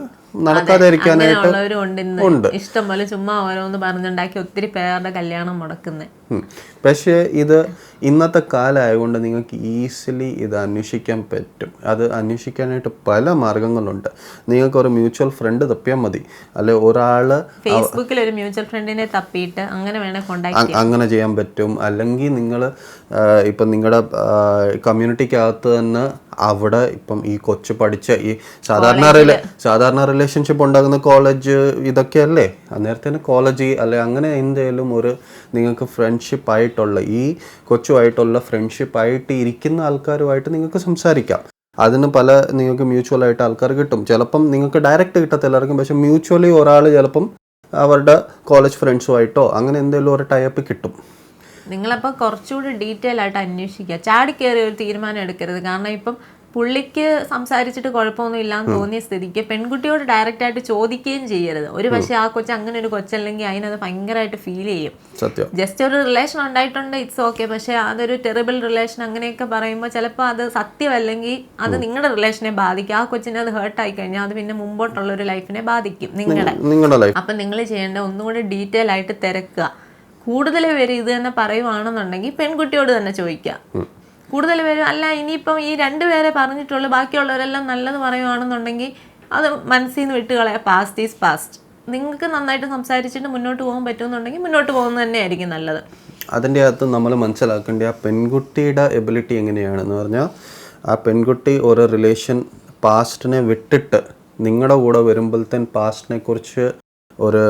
നടക്കാതിരിക്കാനായിട്ട് ഉണ്ട്. ഇഷ്ടംപോലെ ചുമ്മാ ഓരോന്ന് പറഞ്ഞുണ്ടാക്കി ഒത്തിരി പേരുടെ കല്യാണം മുടക്കുന്നത്. പക്ഷേ ഇത് ഇന്നത്തെ കാലമായതുകൊണ്ട് നിങ്ങൾക്ക് ഈസിലി ഇത് അന്വേഷിക്കാൻ പറ്റും. അത് അന്വേഷിക്കാനായിട്ട് പല മാർഗങ്ങളുണ്ട്. നിങ്ങൾക്ക് ഒരു മ്യൂച്വൽ ഫ്രണ്ട് തപ്പിയാൽ മതി, അല്ലെ ഒരാൾ ഫേസ്ബുക്കിൽ ഒരു മ്യൂച്വൽ ഫ്രണ്ടിനെ തപ്പിയിട്ട് അങ്ങനെ വേണേൽ കോണ്ടാക്ട് അങ്ങനെ ചെയ്യാൻ പറ്റും. അല്ലെങ്കിൽ നിങ്ങൾ ഇപ്പം നിങ്ങളുടെ കമ്മ്യൂണിറ്റിക്കകത്ത് തന്നെ അവിടെ ഇപ്പം ഈ കൊച്ചു പഠിച്ച ഈ സാധാരണ റിലേഷൻഷിപ്പ് ഉണ്ടാകുന്ന കോളേജ് ഇതൊക്കെയല്ലേ, അന്നേരത്തേന് കോളേജ് അല്ലെ അങ്ങനെ എന്തെങ്കിലും ഒരു നിങ്ങൾക്ക് ഫ്രണ്ട്ഷിപ്പ് ആയിട്ടുള്ള ഈ കൊച്ചുമായിട്ടുള്ള ഫ്രണ്ട്ഷിപ്പ് ആയിട്ട് ഇരിക്കുന്ന ആൾക്കാരുമായിട്ട് നിങ്ങൾക്ക് സംസാരിക്കാം. അതിന് പല നിങ്ങൾക്ക് മ്യൂച്വൽ ആയിട്ട് ആൾക്കാർ കിട്ടും. ചിലപ്പം നിങ്ങൾക്ക് ഡയറക്റ്റ് കിട്ടത്തില്ലായിരിക്കും, പക്ഷെ മ്യൂച്വലി ഒരാൾ ചിലപ്പം അവരുടെ കോളേജ് ഫ്രണ്ട്സുമായിട്ടോ അങ്ങനെ എന്തെങ്കിലും ഒരു ടൈപ്പ് കിട്ടും. നിങ്ങളപ്പോൾ കുറച്ചുകൂടി ഡീറ്റെയിൽ ആയിട്ട് അന്വേഷിക്കുക, ചാടിക്കയറി ഒരു തീരുമാനം എടുക്കരുത്. കാരണം ഇപ്പം പുള്ളിക്ക് സംസാരിച്ചിട്ട് കുഴപ്പമൊന്നും ഇല്ലാന്ന് തോന്നിയ സ്ഥിതിക്ക് പെൺകുട്ടിയോട് ഡയറക്റ്റ് ആയിട്ട് ചോദിക്കുകയും ചെയ്യരുത്. ഒരു പക്ഷേ ആ കൊച്ച് അങ്ങനെ ഒരു കൊച്ചല്ലെങ്കിൽ അതിനത് ഭയങ്കരമായിട്ട് ഫീൽ ചെയ്യും. ജസ്റ്റ് ഒരു റിലേഷൻ ഉണ്ടായിട്ടുണ്ട്, ഇറ്റ്സ് ഓക്കെ. പക്ഷെ അതൊരു ടെറിബിൾ റിലേഷൻ അങ്ങനെയൊക്കെ പറയുമ്പോൾ ചിലപ്പോൾ അത് സത്യമല്ലെങ്കിൽ അത് നിങ്ങളുടെ റിലേഷനെ ബാധിക്കും. ആ കൊച്ചിനെ അത് ഹേർട്ട് ആയി കഴിഞ്ഞാൽ അത് പിന്നെ മുമ്പോട്ടുള്ള ഒരു ലൈഫിനെ ബാധിക്കും നിങ്ങളുടെ. അപ്പം നിങ്ങൾ ചെയ്യേണ്ട ഒന്നുകൂടി ഡീറ്റെയിൽ ആയിട്ട് തിരക്കുക. കൂടുതൽ പേര് ഇത് തന്നെ പറയുവാണെന്നുണ്ടെങ്കിൽ പെൺകുട്ടിയോട് തന്നെ ചോദിക്കുക. കൂടുതൽ പേര് അല്ല, ഇനിയിപ്പം ഈ 2 പേരെ പറഞ്ഞിട്ടുള്ളൂ, ബാക്കിയുള്ളവരെല്ലാം നല്ലത് പറയുവാണെന്നുണ്ടെങ്കിൽ അത് മനസ്സിൽ നിന്ന് വിട്ടുകളയാ. Past is past. നിങ്ങൾക്ക് നന്നായിട്ട് സംസാരിച്ചിട്ട് മുന്നോട്ട് പോകാൻ പറ്റുമെന്നുണ്ടെങ്കിൽ മുന്നോട്ട് പോകുന്നത് തന്നെയായിരിക്കും നല്ലത്. അതിൻ്റെ അകത്ത് നമ്മൾ മനസ്സിലാക്കേണ്ട ആ പെൺകുട്ടിയുടെ എബിലിറ്റി എങ്ങനെയാണെന്ന് പറഞ്ഞാൽ, ആ പെൺകുട്ടി ഒരു റിലേഷൻ പാസ്റ്റിനെ വിട്ടിട്ട് നിങ്ങളുടെ കൂടെ വരുമ്പോഴത്തേന് പാസ്റ്റിനെ കുറിച്ച് ഒരു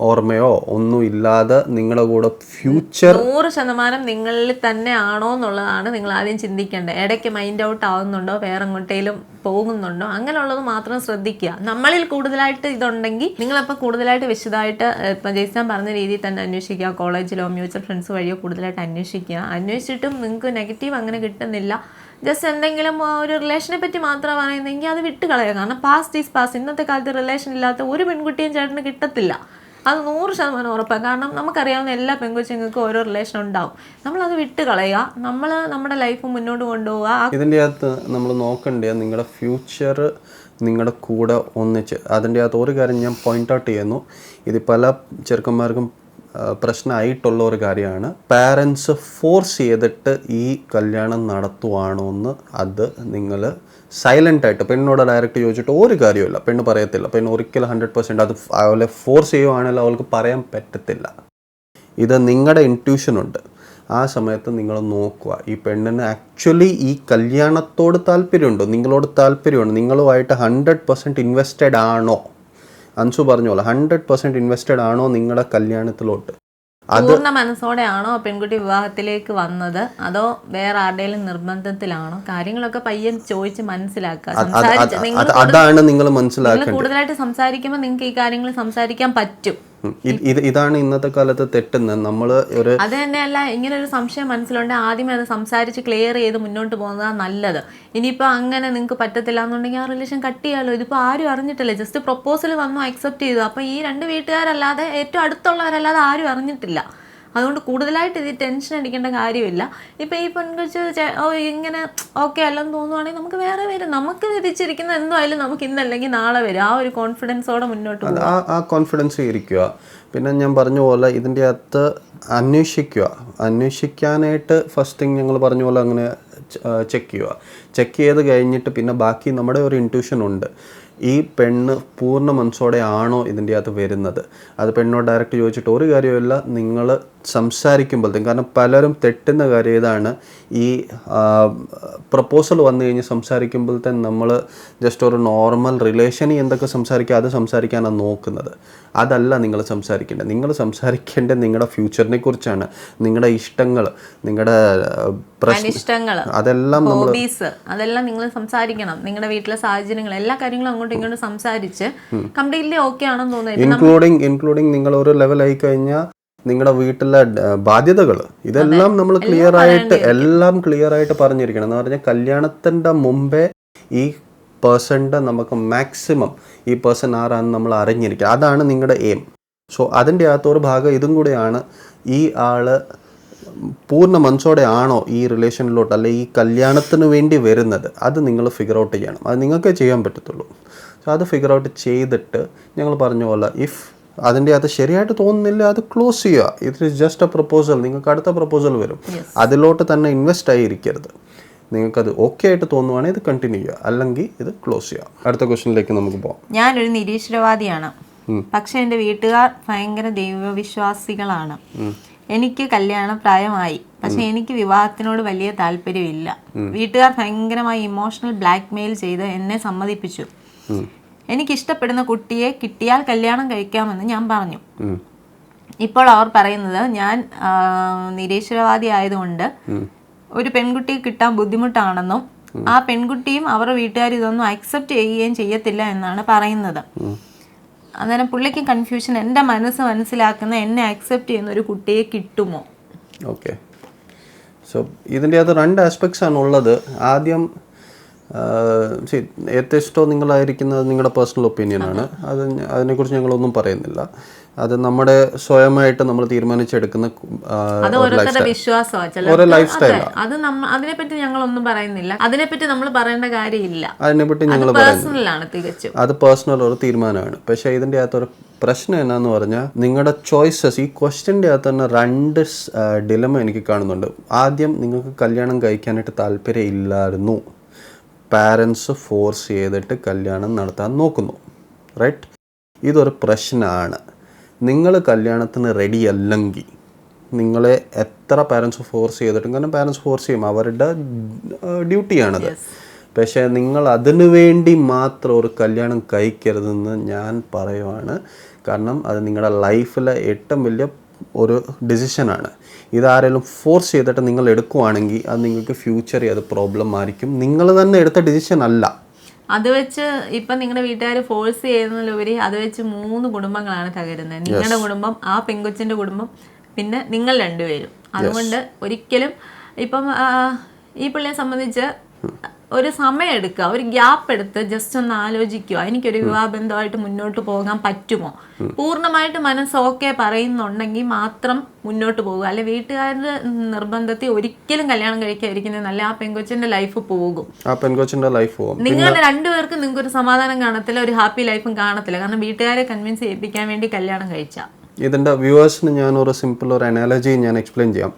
ഓർമ്മയോ ഒന്നും ഇല്ലാതെ നിങ്ങളുടെ കൂടെ ഫ്യൂച്ചർ 100% നിങ്ങളിൽ തന്നെ ആണോ എന്നുള്ളതാണ് നിങ്ങൾ ആദ്യം ചിന്തിക്കേണ്ടത്. ഇടയ്ക്ക് മൈൻഡ് ഔട്ട് ആവുന്നുണ്ടോ, വേറെ എങ്ങോട്ടേലും പോകുന്നുണ്ടോ, അങ്ങനെയുള്ളത് മാത്രം ശ്രദ്ധിക്കുക. നമ്മളിൽ കൂടുതലായിട്ട് ഇതുണ്ടെങ്കിൽ നിങ്ങളപ്പോൾ കൂടുതലായിട്ട് വിശദമായിട്ട് ഇപ്പം ജയ്സാൻ പറഞ്ഞ രീതിയിൽ തന്നെ അന്വേഷിക്കുക. കോളേജിലോ മ്യൂച്വൽ ഫ്രണ്ട്സ് വഴിയോ കൂടുതലായിട്ട് അന്വേഷിക്കുക. അന്വേഷിച്ചിട്ടും നിങ്ങൾക്ക് നെഗറ്റീവ് അങ്ങനെ കിട്ടുന്നില്ല, ജസ്റ്റ് എന്തെങ്കിലും ഒരു റിലേഷനെ പറ്റി മാത്രം പറയുന്നെങ്കിൽ അത് വിട്ട് കളയുക. കാരണം പാസ്റ്റ് ഈസ് പാസ്റ്റ്. ഇന്നത്തെ കാലത്ത് റിലേഷൻ ഇല്ലാത്ത ഒരു പെൺകുട്ടിയും ചേട്ടന് കിട്ടത്തില്ല, അത് 100% ഉറപ്പാണ്. കാരണം നമുക്കറിയാവുന്ന എല്ലാ പെൺകുച്ചുങ്ങൾക്കും ഓരോ റിലേഷൻ ഉണ്ടാവും. നമ്മളത് വിട്ട് കളയുക, നമ്മൾ നമ്മുടെ ലൈഫ് മുന്നോട്ട് കൊണ്ടുപോവുക. ഇതിൻ്റെ അകത്ത് നമ്മൾ നോക്കേണ്ടത് നിങ്ങളുടെ ഫ്യൂച്ചർ നിങ്ങളുടെ കൂടെ ഒന്നിച്ച്. അതിൻ്റെ അകത്ത് ഒരു കാര്യം ഞാൻ പോയിന്റ് ഔട്ട് ചെയ്യുന്നു, ഇത് പല ചെറുക്കന്മാർക്കും പ്രശ്നമായിട്ടുള്ള ഒരു കാര്യമാണ്. പാരൻസ് ഫോഴ്സ് ചെയ്തിട്ട് ഈ കല്യാണം നടത്തുവാണോ എന്ന് അത് നിങ്ങൾ സൈലൻ്റ് ആയിട്ട് പെണ്ണോട് ഡയറക്റ്റ് ചോദിച്ചിട്ട് ഒരു കാര്യമില്ല, പെണ്ണ് പറയത്തില്ല. പെണ്ണ് ഒരിക്കലും 100% അത് അവളെ ഫോഴ്സ് ചെയ്യുവാണെങ്കിൽ അവൾക്ക് പറയാൻ പറ്റത്തില്ല. ഇത് നിങ്ങളുടെ ഇൻറ്റ്യൂഷൻ ഉണ്ട്. ആ സമയത്ത് നിങ്ങൾ നോക്കുക, ഈ പെണ്ണിന് ആക്ച്വലി ഈ കല്യാണത്തോട് താല്പര്യമുണ്ടോ, നിങ്ങളോട് താല്പര്യമുണ്ടോ, നിങ്ങളുമായിട്ട് 100% ഇൻവെസ്റ്റഡ് ആണോ. അൻസു പറഞ്ഞോളൂ, 100% ഇൻവെസ്റ്റഡ് ആണോ നിങ്ങളുടെ കല്യാണത്തിലോട്ട്. പൂർണ്ണ മനസ്സോടെ ആണോ പെൺകുട്ടി വിവാഹത്തിലേക്ക് വന്നത്, അതോ വേറെ ആരുടെയും നിർബന്ധത്തിലാണോ? കാര്യങ്ങളൊക്കെ പയ്യൻ ചോദിച്ച് മനസ്സിലാക്കുക. അതാണ് നിങ്ങൾ മനസ്സിലാക്കുക. കൂടുതലായിട്ട് സംസാരിക്കുമ്പോൾ നിങ്ങൾക്ക് ഈ കാര്യങ്ങൾ സംസാരിക്കാൻ പറ്റും. ഇതാണ് ഇന്നത്തെ കാലത്ത് തെറ്റുന്നത്. നമ്മൾ ഒരു അത് തന്നെയല്ല, ഇങ്ങനെ ഒരു സംശയം മനസ്സിലുണ്ട്, ആദ്യമേ അത് സംസാരിച്ച് ക്ലിയർ ചെയ്ത് മുന്നോട്ട് പോകുന്നതാണ് നല്ലത്. ഇനിയിപ്പോൾ അങ്ങനെ നിങ്ങൾക്ക് പറ്റത്തില്ല എന്നുണ്ടെങ്കിൽ ആ റിലേഷൻ കട്ട് ചെയ്യാമല്ലോ. ഇതിപ്പോൾ ആരും അറിഞ്ഞിട്ടില്ല, ജസ്റ്റ് പ്രപ്പോസൽ വന്നു, അക്സെപ്റ്റ് ചെയ്തു. അപ്പോൾ ഈ 2 വീട്ടുകാരല്ലാതെ ഏറ്റവും അടുത്തുള്ളവരല്ലാതെ ആരും അറിഞ്ഞിട്ടില്ല. അതുകൊണ്ട് കൂടുതലായിട്ട് ഇത് ടെൻഷൻ അടിക്കേണ്ട കാര്യമില്ല. ഇപ്പം ഈ പെൺകുച്ച് ഇങ്ങനെ ഓക്കെ അല്ലെന്ന് തോന്നുവാണെങ്കിൽ നമുക്ക് വേറെ വരും. നമുക്ക് വിധിച്ചിരിക്കുന്ന എന്തായാലും നമുക്ക് ഇന്നല്ലെങ്കിൽ നാളെ വരും. ആ ഒരു കോൺഫിഡൻസോടെ മുന്നോട്ട് പോകും. ആ കോൺഫിഡൻസ് ഇരിക്കുക. പിന്നെ ഞാൻ പറഞ്ഞ പോലെ ഇതിൻ്റെ അകത്ത് അന്വേഷിക്കുക. അന്വേഷിക്കാനായിട്ട് ഫസ്റ്റ് തിങ് ഞങ്ങൾ പറഞ്ഞ പോലെ അങ്ങനെ ചെക്ക് ചെയ്യുക. ചെക്ക് ചെയ്ത് കഴിഞ്ഞിട്ട് പിന്നെ ബാക്കി നമ്മുടെ ഒരു ഇൻറ്റ്യൂഷൻ ഉണ്ട്. ഈ പെണ്ണ് പൂർണ്ണ മനസ്സോടെ ആണോ ഇതിൻ്റെ അകത്ത് വരുന്നത്. അത് പെണ്ണോട് ഡയറക്റ്റ് ചോദിച്ചിട്ട് ഒരു കാര്യമില്ല. നിങ്ങൾ സംസാരിക്കുമ്പോഴത്തേക്കും, കാരണം പലരും തെറ്റുന്ന കാര്യം ഇതാണ്, ഈ പ്രപ്പോസൽ വന്നു കഴിഞ്ഞ് സംസാരിക്കുമ്പോഴത്തേക്കും നമ്മൾ ജസ്റ്റ് ഒരു നോർമൽ റിലേഷനിൽ എന്തൊക്കെ സംസാരിക്കുക അത് സംസാരിക്കാനാണ് നോക്കുന്നത്. അതല്ല നിങ്ങൾ സംസാരിക്കേണ്ടത്. നിങ്ങൾ സംസാരിക്കേണ്ടത് നിങ്ങളുടെ ഫ്യൂച്ചറിനെ കുറിച്ചാണ്, നിങ്ങളുടെ ഇഷ്ടങ്ങൾ, നിങ്ങളുടെ ഇഷ്ടങ്ങൾ, അതെല്ലാം ഹോബീസ്, അതെല്ലാം നിങ്ങൾ സംസാരിക്കണം. നിങ്ങളുടെ വീട്ടിലെ സാഹചര്യങ്ങൾ, എല്ലാ കാര്യങ്ങളും അങ്ങോട്ടും ഇങ്ങോട്ടും സംസാരിച്ച് കംപ്ലീറ്റ്ലി ഓക്കെ ആണെന്ന് തോന്നുന്നു. ഇൻക്ലൂഡിങ് നിങ്ങൾ ഒരു ലെവലായി കഴിഞ്ഞാൽ നിങ്ങളുടെ വീട്ടിലെ ബാധ്യതകൾ ഇതെല്ലാം നമ്മൾ ക്ലിയർ ആയിട്ട് പറഞ്ഞിരിക്കണം. എന്ന് പറഞ്ഞാൽ കല്യാണത്തിൻ്റെ മുമ്പേ ഈ പേഴ്സണിൻ്റെ നമുക്ക് മാക്സിമം ഈ പേഴ്സൺ ആരാണെന്ന് നമ്മൾ അറിഞ്ഞിരിക്കുക. അതാണ് നിങ്ങളുടെ എയിം. സോ അതിൻ്റെ അകത്തൊരു ഭാഗം ഇതും കൂടെയാണ്, ഈ ആള് പൂർണ്ണ മനസ്സോടെ ആണോ ഈ റിലേഷനിലോട്ട് അല്ലെ ഈ കല്യാണത്തിന് വേണ്ടി വരുന്നത്. അത് നിങ്ങൾ ഫിഗർ ഔട്ട് ചെയ്യണം. അത് നിങ്ങൾക്ക് ചെയ്യാൻ പറ്റത്തുള്ളൂ. സോ അത് ഫിഗർ ഔട്ട് ചെയ്തിട്ട് ഞങ്ങൾ പറഞ്ഞ പോലെ ഇഫ് അതിൻ്റെ അത് ശരിയായിട്ട് തോന്നുന്നില്ല, അത് ക്ലോസ് ചെയ്യുക. It is just A proposal. നിങ്ങൾക്ക് അടുത്ത പ്രപ്പോസൽ വരും, അതിലോട്ട് തന്നെ ഇൻവെസ്റ്റ് ആയിരിക്കരുത്. നിങ്ങൾക്കത് ഓക്കെ ആയിട്ട് തോന്നുവാണെങ്കിൽ ഇത് കണ്ടിന്യൂ ചെയ്യുക, അല്ലെങ്കിൽ ഇത് ക്ലോസ് ചെയ്യുക. അടുത്ത ക്വസ്റ്റ്യനിലേക്ക് നമുക്ക് പോകാം. ഞാനൊരു നിരീശ്വരവാദിയാണ്, പക്ഷെ എൻ്റെ വീട്ടുകാർ ഭയങ്കര ദൈവവിശ്വാസികളാണ്. എനിക്ക് കല്യാണ പ്രായമായി, പക്ഷെ എനിക്ക് വിവാഹത്തിനോട് വലിയ താല്പര്യമില്ല. വീട്ടുകാർ ഭയങ്കരമായി ഇമോഷണൽ ബ്ലാക്ക് മെയിൽ ചെയ്ത് എന്നെ സമ്മതിപ്പിച്ചു. എനിക്കിഷ്ടപ്പെടുന്ന കുട്ടിയെ കിട്ടിയാൽ കല്യാണം കഴിക്കാമെന്ന് ഞാൻ പറഞ്ഞു. ഇപ്പോൾ അവർ പറയുന്നത് ഞാൻ നിരീശ്വരവാദി ആയതുകൊണ്ട് ഒരു പെൺകുട്ടിയെ കിട്ടാൻ ബുദ്ധിമുട്ടാണെന്നും ആ പെൺകുട്ടിയും അവരുടെ വീട്ടുകാർ ഇതൊന്നും അക്സെപ്റ്റ് ചെയ്യുകയും ചെയ്യത്തില്ല എന്നാണ് പറയുന്നത്. അന്നേരം പുള്ളിക്ക് കൺഫ്യൂഷൻ, എൻ്റെ മനസ്സ് മനസ്സിലാക്കുന്ന എന്നെ അക്സെപ്റ്റ് ചെയ്യുന്ന ഒരു കുട്ടിയെ കിട്ടുമോ? ഓക്കെ, സോ ഇതിൻ്റെ അകത്ത് രണ്ട് ആസ്പെക്ട്സ് ആണ് ഉള്ളത്. ആദ്യം ഏറ്റവും ഇഷ്ടം നിങ്ങളായിരിക്കുന്നത് നിങ്ങളുടെ പേഴ്സണൽ ഒപ്പീനിയനാണ്. അതിനെക്കുറിച്ച് ഞങ്ങളൊന്നും പറയുന്നില്ല. അത് നമ്മുടെ സ്വയമായിട്ട് നമ്മൾ തീരുമാനിച്ചെടുക്കുന്ന ഓരോ ലൈഫ് സ്റ്റൈലാണ്. അതിനെപ്പറ്റി ഞങ്ങളൊന്നും പറയുന്നില്ല, അതിനെപ്പറ്റി നമ്മൾ പറയേണ്ട കാര്യമില്ല. അതിനെപ്പറ്റി ഞങ്ങൾ പറയുന്നില്ല, അത് പേഴ്സണൽ ഒരു തീരുമാനമാണ്. പക്ഷേ ഇതിൻ്റെ അകത്തൊരു പ്രശ്നം എന്നാന്ന് പറഞ്ഞാൽ നിങ്ങളുടെ ചോയ്സസ്, ഈ ക്വസ്റ്റ്യൻ്റെ അകത്ത് തന്നെ രണ്ട് ഡിലമ എനിക്ക് കാണുന്നുണ്ട്. ആദ്യം നിങ്ങൾക്ക് കല്യാണം കഴിക്കാനായിട്ട് താല്പര്യം ഇല്ലായിരുന്നു, പാരൻസ് ഫോഴ്സ് ചെയ്തിട്ട് കല്യാണം നടത്താൻ നോക്കുന്നു, റൈറ്റ്? ഇതൊരു പ്രശ്നമാണ്. നിങ്ങൾ കല്യാണത്തിന് റെഡി അല്ലെങ്കിൽ നിങ്ങളെ എത്ര പാരൻസ് ഫോഴ്സ് ചെയ്തിട്ടും, കാരണം പാരൻസ് ഫോഴ്സ് ചെയ്യും, അവരുടെ ഡ്യൂട്ടിയാണത്. പക്ഷേ നിങ്ങൾ അതിനു വേണ്ടി മാത്രം ഒരു കല്യാണം കഴിക്കരുതെന്ന് ഞാൻ പറയുവാണ്. കാരണം അത് നിങ്ങളുടെ ലൈഫിലെ ഏറ്റവും വലിയ ഒരു ഡിസിഷനാണ്. ഇതാരെങ്കിലും ഫോഴ്സ് ചെയ്തിട്ട് നിങ്ങൾ എടുക്കുവാണെങ്കിൽ അത് നിങ്ങൾക്ക് ഫ്യൂച്ചറിൽ അത് പ്രോബ്ലം ആയിരിക്കും. നിങ്ങൾ തന്നെ എടുത്ത ഡിസിഷൻ അല്ല. അത് വെച്ച് ഇപ്പം നിങ്ങളുടെ വീട്ടുകാർ ഫോഴ്സ് ചെയ്യുന്നതിലുപരി അത് വെച്ച് 3 കുടുംബങ്ങളാണ് തകരുന്നത്. നിങ്ങളുടെ കുടുംബം, ആ പെങ്കൊച്ചിൻ്റെ കുടുംബം, പിന്നെ നിങ്ങൾ രണ്ടുപേരും. അതുകൊണ്ട് ഒരിക്കലും ഇപ്പം ഈ പുള്ളിയെ സംബന്ധിച്ച് ഒരു സമയം എടുക്കുക, ഒരു ഗ്യാപ്പ് എടുത്ത് ജസ്റ്റ് ഒന്ന് ആലോചിക്കുക, എനിക്കൊരു വിവാഹബന്ധമായിട്ട് മുന്നോട്ട് പോകാൻ പറ്റുമോ? പൂർണ്ണമായിട്ട് മനസ്സ് ഓക്കെ പറയുന്നുണ്ടെങ്കിൽ മാത്രം മുന്നോട്ട് പോകുക. അല്ലെ വീട്ടുകാരുടെ നിർബന്ധത്തിൽ ഒരിക്കലും കല്യാണം കഴിക്കാതിരിക്കുന്നത് നല്ല. ആ പെൺകൊച്ചിന്റെ ലൈഫ് പോകും, നിങ്ങളുടെ രണ്ടുപേർക്കും നിങ്ങൾക്ക് ഒരു സമാധാനം കാണത്തില്ല, ഒരു ഹാപ്പി ലൈഫും കാണത്തില്ല. കാരണം വീട്ടുകാരെ കൺവിൻസ് ചെയ്യിപ്പിക്കാൻ വേണ്ടി കല്യാണം കഴിച്ചാൽ. ഇതിന്റെ വ്യൂവേഴ്സിന് ഞാൻ ഒരു സിമ്പിൾ ഒരു അനാലജി ഞാൻ എക്സ്പ്ലെയിൻ ചെയ്യാം.